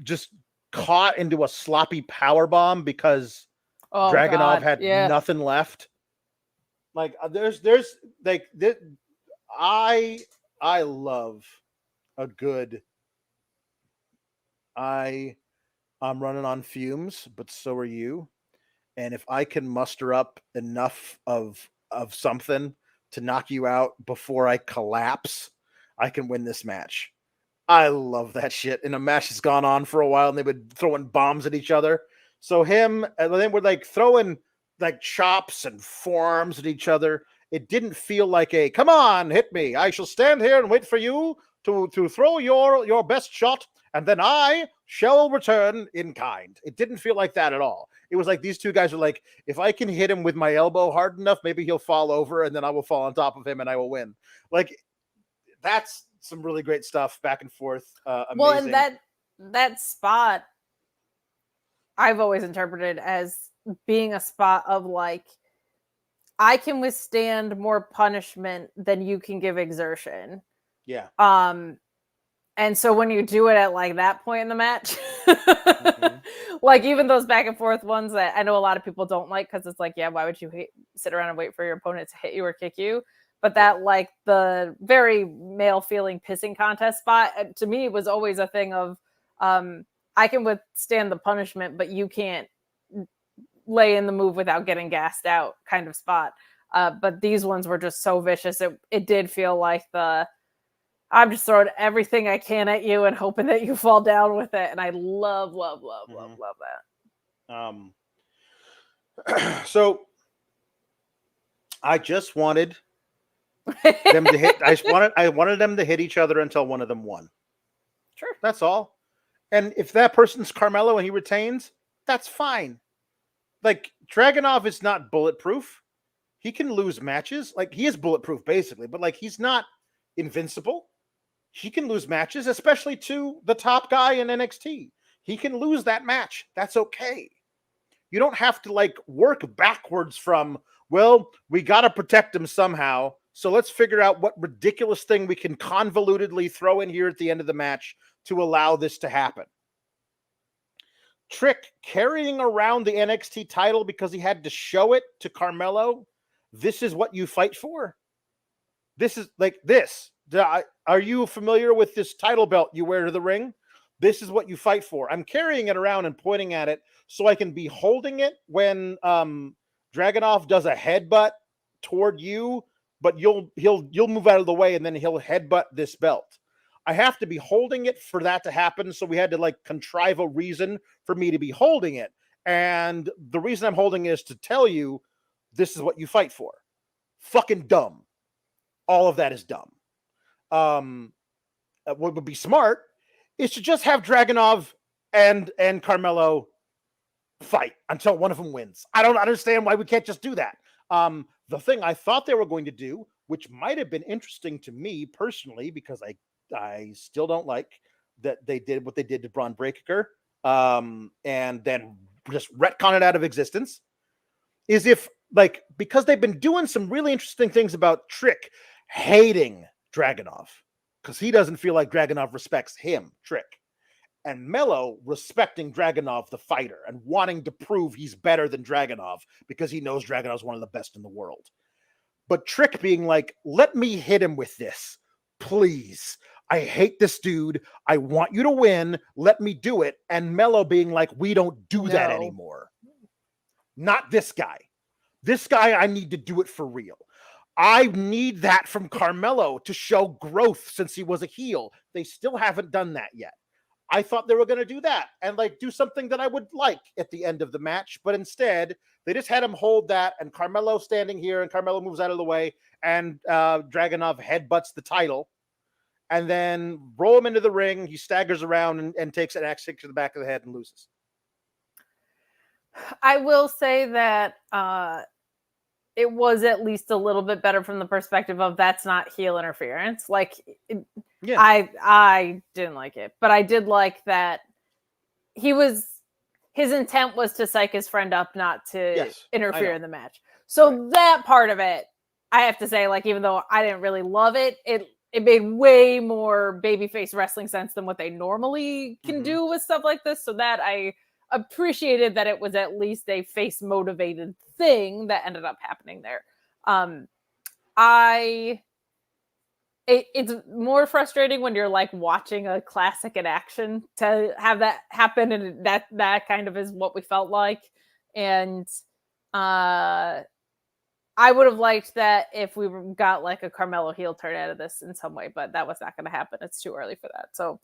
just caught into a sloppy power bomb because Dragunov had nothing left. Like there's like this, I love a good. I'm running on fumes, but so are you. And if I can muster up enough of something to knock you out before I collapse, I can win this match. I love that shit. And a match has gone on for a while and they've been throwing bombs at each other. So him and then we're like throwing like chops and forearms at each other. It didn't feel like a come on, hit me. I shall stand here and wait for you to throw your best shot, and then I shall return in kind. It didn't feel like that at all. It was like these two guys were like, if I can hit him with my elbow hard enough, maybe he'll fall over and then I will fall on top of him and I will win. Like that's some really great stuff back and forth. Amazing. Well, and that spot I've always interpreted as being a spot of like, I can withstand more punishment than you can give exertion. Yeah. And so when you do it at like that point in the match, like even those back and forth ones that I know a lot of people don't like because it's like, yeah, why would you sit around and wait for your opponent to hit you or kick you? But that like the very male feeling pissing contest spot to me was always a thing of I can withstand the punishment, but you can't lay in the move without getting gassed out kind of spot. But these ones were just so vicious. It did feel like I'm just throwing everything I can at you and hoping that you fall down with it. And I love that. So I just wanted them to hit. I wanted them to hit each other until one of them won. Sure. That's all. And if that person's Carmelo and he retains, that's fine. Like Dragunov is not bulletproof. He can lose matches. Like he is bulletproof basically, but like he's not invincible. He can lose matches, especially to the top guy in NXT. He can lose that match. That's okay. You don't have to like work backwards from, well, we got to protect him somehow. So let's figure out what ridiculous thing we can convolutedly throw in here at the end of the match to allow this to happen. Trick carrying around the NXT title because he had to show it to Carmelo. This is what you fight for? This is like this. Are you familiar with this title belt you wear to the ring? This is what you fight for. I'm carrying it around and pointing at it so I can be holding it when Dragunov does a headbutt toward you, but you'll move out of the way and then he'll headbutt this belt. I have to be holding it for that to happen. So we had to like contrive a reason for me to be holding it. And the reason I'm holding it is to tell you this is what you fight for. Fucking dumb. All of that is dumb. What would be smart is to just have Dragunov and Carmelo fight until one of them wins. I don't understand why we can't just do that. The thing I thought they were going to do, which might have been interesting to me personally, because I still don't like that they did what they did to Braun Breaker, and then just retcon it out of existence, is if like, because they've been doing some really interesting things about Trick hating Dragunov because he doesn't feel like Dragunov respects him, Trick, and Mello respecting Dragunov, the fighter, and wanting to prove he's better than Dragunov because he knows Dragunov's one of the best in the world. But Trick being like, let me hit him with this, please. I hate this dude. I want you to win. Let me do it. And Melo being like, we don't do that anymore. Not this guy. This guy, I need to do it for real. I need that from Carmelo to show growth since he was a heel. They still haven't done that yet. I thought they were going to do that and like do something that I would like at the end of the match. But instead, they just had him hold that and Carmelo standing here and Carmelo moves out of the way and Dragunov headbutts the title and then roll him into the ring. He staggers around and takes an axe kick to the back of the head and loses. I will say that it was at least a little bit better from the perspective of that's not heel interference. Like, I didn't like it, but I did like that his intent was to psych his friend up, not to interfere in the match. So that part of it, I have to say, like, even though I didn't really love it, it made way more babyface wrestling sense than what they normally can do with stuff like this. So that I appreciated that it was at least a face motivated thing that ended up happening there. It's more frustrating when you're like watching a classic in action to have that happen, and that kind of is what we felt like. And I would have liked that if we got like a Carmelo heel turn out of this in some way, but that was not going to happen. It's too early for that. So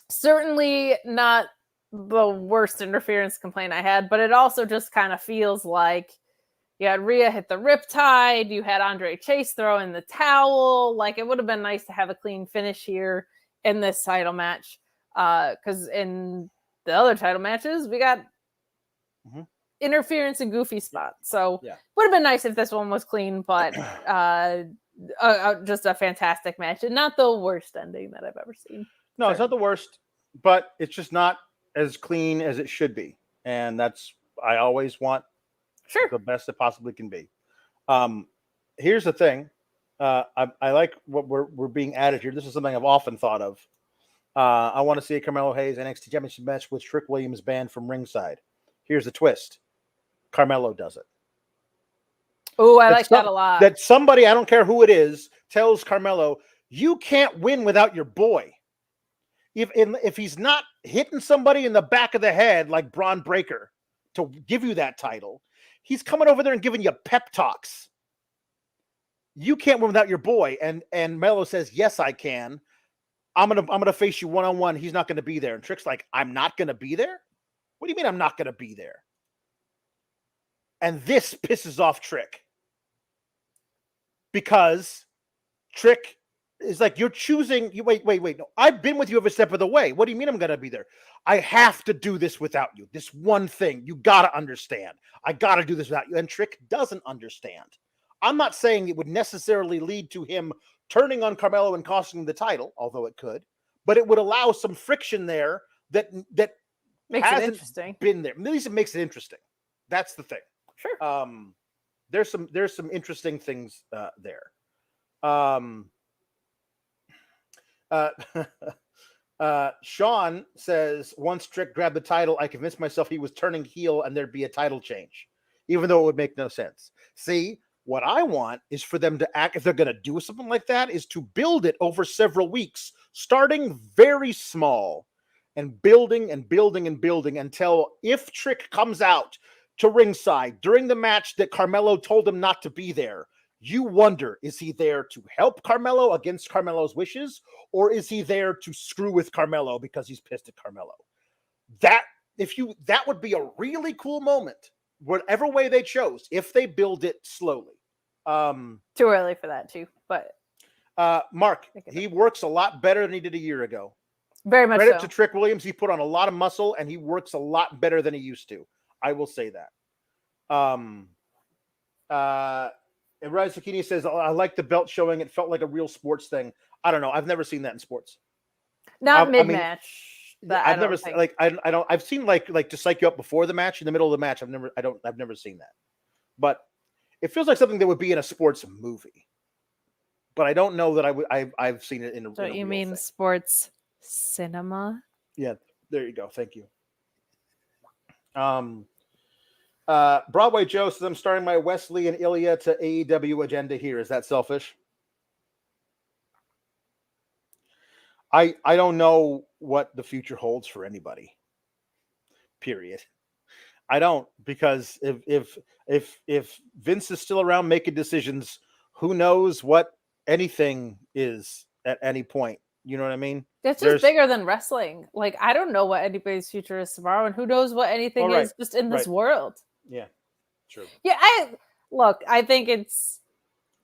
certainly not the worst interference complaint I had, but it also just kind of feels like you had Rhea hit the riptide, you had Andre Chase throw in the towel. Like, it would have been nice to have a clean finish here in this title match. Because in the other title matches, we got interference in goofy spots. So would have been nice if this one was clean, but just a fantastic match and not the worst ending that I've ever seen. No, it's not the worst, but it's just not as clean as it should be. And I always want the best it possibly can be. Here's the thing. I like what we're being added here. This is something I've often thought of. I want to see a Carmelo Hayes NXT Championship match with Trick Williams banned from ringside. Here's the twist. Carmelo does it. Oh, I like that a lot. That somebody, I don't care who it is, tells Carmelo, you can't win without your boy. If he's not hitting somebody in the back of the head like Braun Breaker to give you that title, he's coming over there and giving you pep talks. You can't win without your boy. And Melo says, yes, I can. I'm gonna face you one-on-one. He's not gonna be there. And Trick's like, I'm not gonna be there? What do you mean I'm not gonna be there? And this pisses off Trick. Because Trick is like, you're choosing. Wait. No, I've been with you every step of the way. What do you mean I'm going to be there? I have to do this without you. This one thing. You got to understand. I got to do this without you. And Trick doesn't understand. I'm not saying it would necessarily lead to him turning on Carmelo and costing him the title, although it could. But it would allow some friction there that makes it interesting. Been there. At least it makes it interesting. That's the thing. Sure. There's some interesting things there. Sean says, once Trick grabbed the title, I convinced myself he was turning heel and there'd be a title change, even though it would make no sense. See, what I want is for them to act, if they're going to do something like that, is to build it over several weeks, starting very small and building until if Trick comes out to ringside during the match that Carmelo told him not to be there, you wonder, is he there to help Carmelo against Carmelo's wishes, or is he there to screw with Carmelo because he's pissed at Carmelo? That would be a really cool moment, whatever way they chose, if they build it slowly. Too early for that too, but Mark, he works a lot better than he did a year ago. Very much Credit so. to Trick Williams. He put on a lot of muscle and he works a lot better than he used to. I will say that. And Rise Zucchini says, I like the belt showing. It felt like a real sports thing. I don't know. I've never seen that in sports. Not mid-match. I've never seen I've seen like to psych you up before the match, in the middle of the match. I've never seen that. But it feels like something that would be in a sports movie. But I don't know that I've seen it in a. So you mean sports cinema? Yeah, there you go. Thank you. Broadway Joe says, I'm starting my Wesley and Ilja to AEW agenda here. Is that selfish? I don't know what the future holds for anybody. Period. I don't, because if Vince is still around making decisions, who knows what anything is at any point. You know what I mean? It's just bigger than wrestling. Like, I don't know what anybody's future is tomorrow, and who knows what anything is just in this world. Yeah, true. Yeah, I think it's,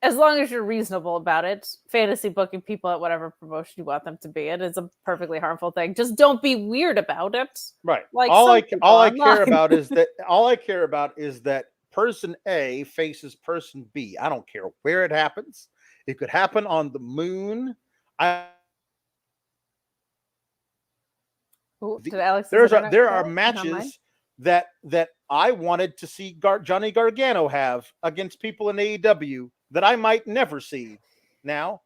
as long as you're reasonable about it, fantasy booking people at whatever promotion you want them to be in is a perfectly harmful thing. Just don't be weird about it. Right. Like, all I care about is that person A faces person B. I don't care where it happens. It could happen on the moon. There are matches that I wanted to see Johnny Gargano have against people in AEW that I might never see. Now,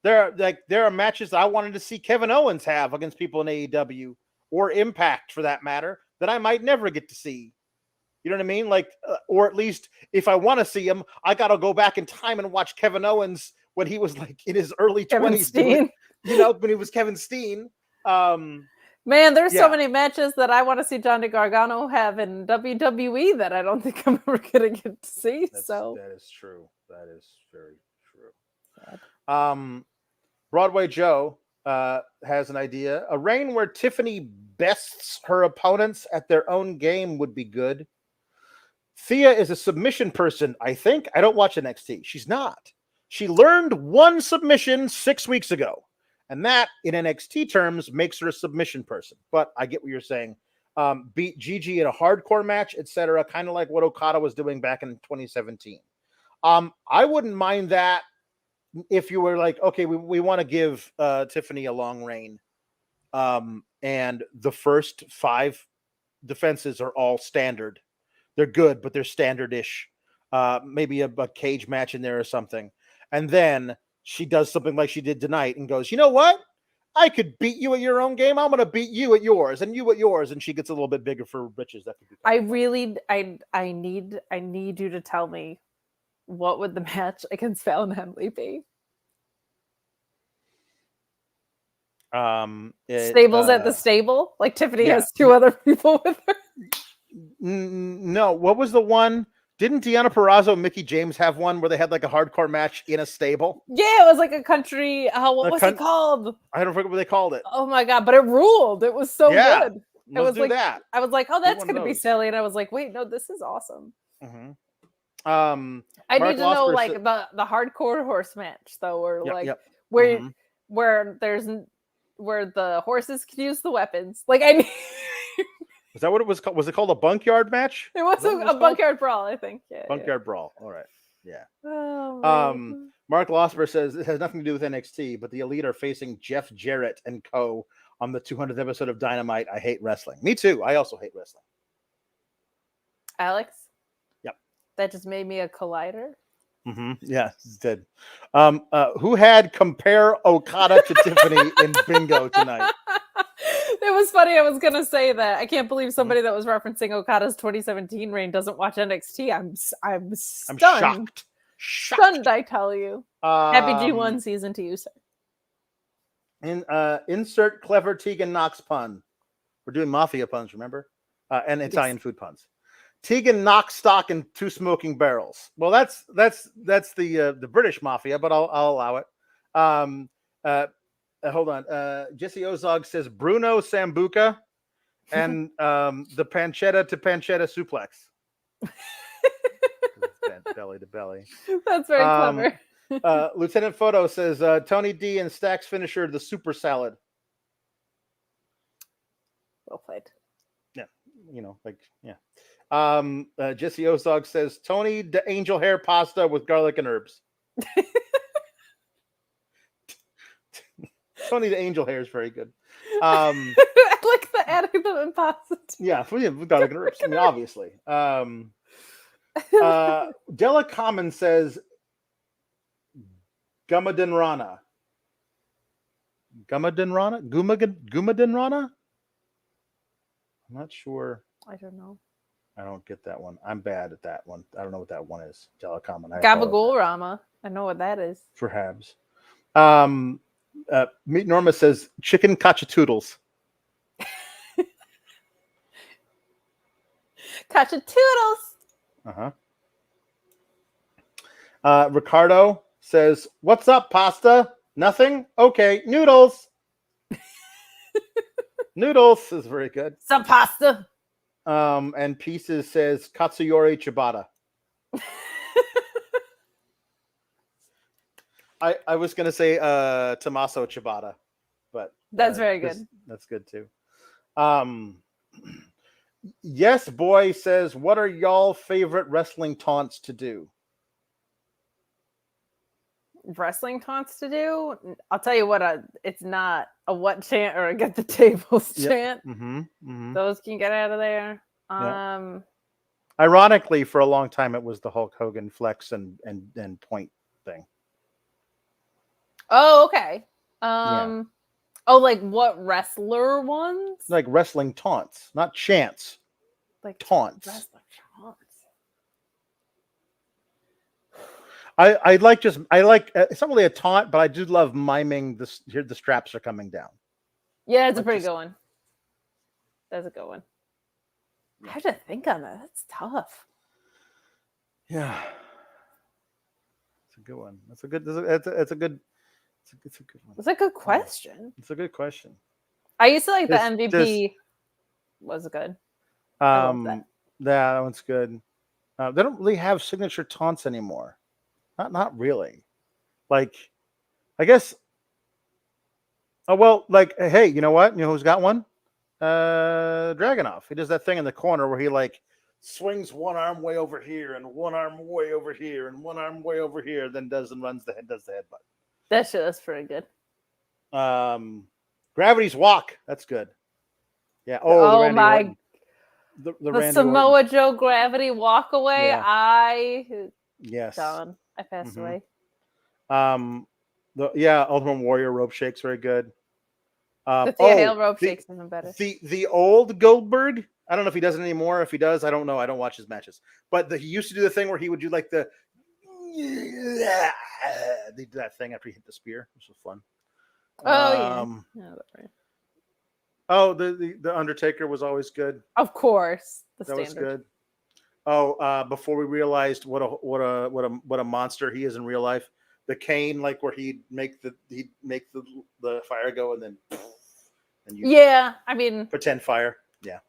there are matches I wanted to see Kevin Owens have against people in AEW or Impact, for that matter, that I might never get to see. You know what I mean? Like, or at least if I want to see him, I got to go back in time and watch Kevin Owens when he was like in his early 20s. You know, when he was Kevin Steen. Man, there's so many matches that I want to see Johnny Gargano have in WWE that I don't think I'm ever going to get to see. That is true. That is very true. Sad. Broadway Joe has an idea. A reign where Tiffany bests her opponents at their own game would be good. Thea is a submission person, I think. I don't watch NXT. She's not. She learned one submission 6 weeks ago. And that, in NXT terms, makes her a submission person. But I get what you're saying. Beat Gigi in a hardcore match, etc., kind of like what Okada was doing back in 2017. I wouldn't mind that if you were like, okay, we want to give Tiffany a long reign. And the first 5 defenses are all standard. They're good, but they're standard-ish. Maybe a cage match in there or something. And then she does something like she did tonight and goes, you know what? I could beat you at your own game. I'm going to beat you at yours and you at yours. And she gets a little bit bigger for britches. That could be I need you to tell me, what would the match against Val and Henley be? Stables at the stable? Like Tiffany has 2 other people with her? No. What was the one? Didn't Deonna Purrazzo and Mickie James have one where they had like a hardcore match in a stable? Yeah, it was like a country. What was it called? I don't forget what they called it. Oh my god! But it ruled. It was so good. It was like that. I was like, oh, that's gonna be silly, and I was like, wait, no, this is awesome. Mm-hmm. I need to know like the hardcore horse match though, or where the horses can use the weapons. Like I need. Is that what it was called? Was it called a bunkyard match? It was a bunkyard brawl, I think. Yeah, bunkyard brawl. All right. Yeah. Oh, Mark Losper says it has nothing to do with NXT, but the Elite are facing Jeff Jarrett and co. on the 200th episode of Dynamite. I hate wrestling. Me too. I also hate wrestling. Alex? Yep. That just made me a collider? Mm-hmm. Yeah, it did. Who had compare Okada to Tiffany in bingo tonight? It was funny. I was going to say that. I can't believe somebody that was referencing Okada's 2017 reign doesn't watch NXT. I'm stunned. I'm shocked. Stunned, I tell you. Happy G1 season to you, sir. Insert clever Tegan Knox pun. We're doing mafia puns, remember? And Italian food puns. Tegan knocks stock in 2 smoking barrels. Well, that's the British mafia, but I'll allow it. Hold on. Jesse Ozog says Bruno Sambuca and the pancetta to pancetta suplex. Belly to belly. That's very clever. Lieutenant Photo says Tony D and Stack's finisher, the super salad. Well played. Yeah. Jesse Ozog says Tony the angel hair pasta with garlic and herbs. Tony the angel hair is very good. I like the adding them in pasta. Yeah, with garlic and herbs. I mean, obviously. Della Common says Gumadin Rana. Gumadin Rana? I'm not sure. I don't know. I don't get that one. I'm bad at that one. I don't know what that one is. Della Common. Gabagool Rama. I know what that is. Perhaps. Meet Norma says chicken cacciatoodles. Cacciatoodles. Ricardo says, "What's up, pasta? Nothing? Okay, noodles." Noodles is very good. Some pasta. And Pieces says Katsuyori Chibata. I was gonna say Tommaso Chibata, but that's very good. That's good too. Yes, boy says, "What are y'all favorite wrestling taunts to do?" Wrestling taunts to do? I'll tell you what, it's not a what chant or a get the tables chant. Those can get out of there. Ironically, for a long time, it was the Hulk Hogan flex and point thing. Oh, okay. Oh, like what wrestler ones? Like wrestling taunts, not chants. Like taunts. Wrestler taunts. I like it's not really a taunt, but I do love miming this. Here, the straps are coming down. Yeah, it's a pretty good one. That's a good one. I have to think on that. That's tough. Yeah, it's a good one. It's a good one. It's a good question. It's a good question. I used to like the MVP. Was good. That one's good. They don't really have signature taunts anymore. Not really. Like, I guess. Oh well, like, hey, you know what? You know who's got one? Dragunov. He does that thing in the corner where he like swings one arm way over here and one arm way over here and one arm way over here, then does the headbutt. That shit is pretty good. Gravity's Walk. That's good. Yeah. Oh my. The Samoa Joe Gravity Walk Away. Yeah. Yes. Gone. I passed away. Ultimate Warrior rope shakes very good. The Thea Hale rope shakes even better. The old Goldberg. I don't know if he does it anymore. If he does, I don't know. I don't watch his matches. But he used to do the thing where he would do like they did that thing after he hit the spear, which was fun. Oh yeah. Oh, the Undertaker was always good. Of course, that was good. Oh, before we realized what a monster he is in real life, the Kane, like where he'd make the fire go and then I mean pretend fire. Yeah,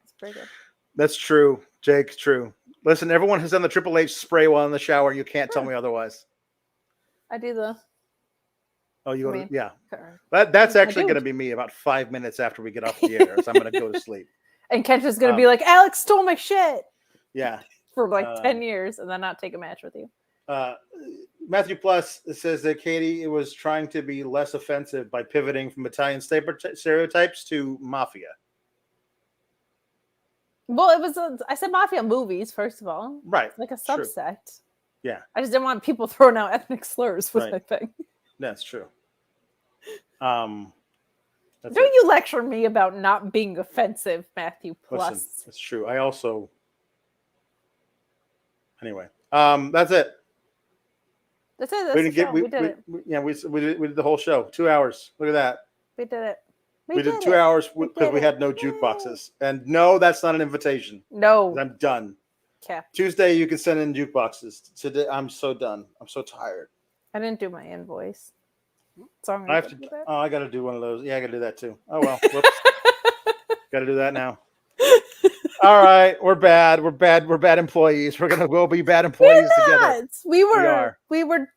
that's pretty good. That's true, Jake. True. Listen, everyone has done the Triple H spray while in the shower. You can't tell me otherwise. I do the. Oh, yeah. That's actually going to be me about 5 minutes after we get off the air. So I'm going to go to sleep. And Kendra's going to be like, Alex stole my shit. Yeah. For like 10 years and then not take a match with you. Matthew Plus says that Katie was trying to be less offensive by pivoting from Italian stereotypes to mafia. Well, I said mafia movies, first of all. Right. Like a subset. True. Yeah. I just didn't want people throwing out ethnic slurs was my thing. That's true. Don't you lecture me about not being offensive, Matthew Plus. Listen, it's true. I also. Anyway, that's it. That's it. We did it. We did the whole show. 2 hours. Look at that. We did it. We did 2 hours because we had no jukeboxes. And no, that's not an invitation. No. I'm done. Okay. Tuesday, you can send in jukeboxes. Today, I'm so done. I'm so tired. I didn't do my invoice. So I have to. Oh, I got to do one of those. Yeah, I got to do that too. Oh well. Whoops. Got to do that now. All right, we're bad. We're bad employees. We'll be bad employees together. We were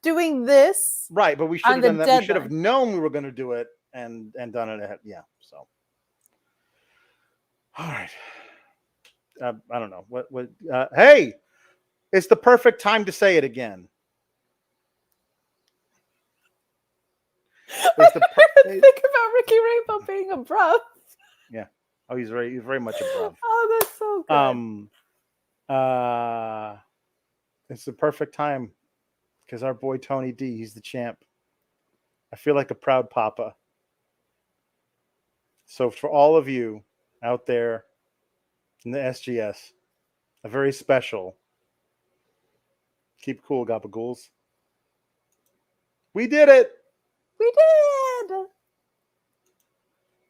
doing this. Right, but we should have done that. We should have known we were going to do it and done it ahead. Yeah. So. All right. I don't know what. Hey, it's the perfect time to say it again. I think about Ricky Rainbow being a bruv. Yeah. Oh, he's very much a bruv. Oh, that's so good. It's the perfect time because our boy Tony D, he's the champ. I feel like a proud papa. So for all of you out there in the SGS, a very special. Keep cool, Gabagools. We did it. We did.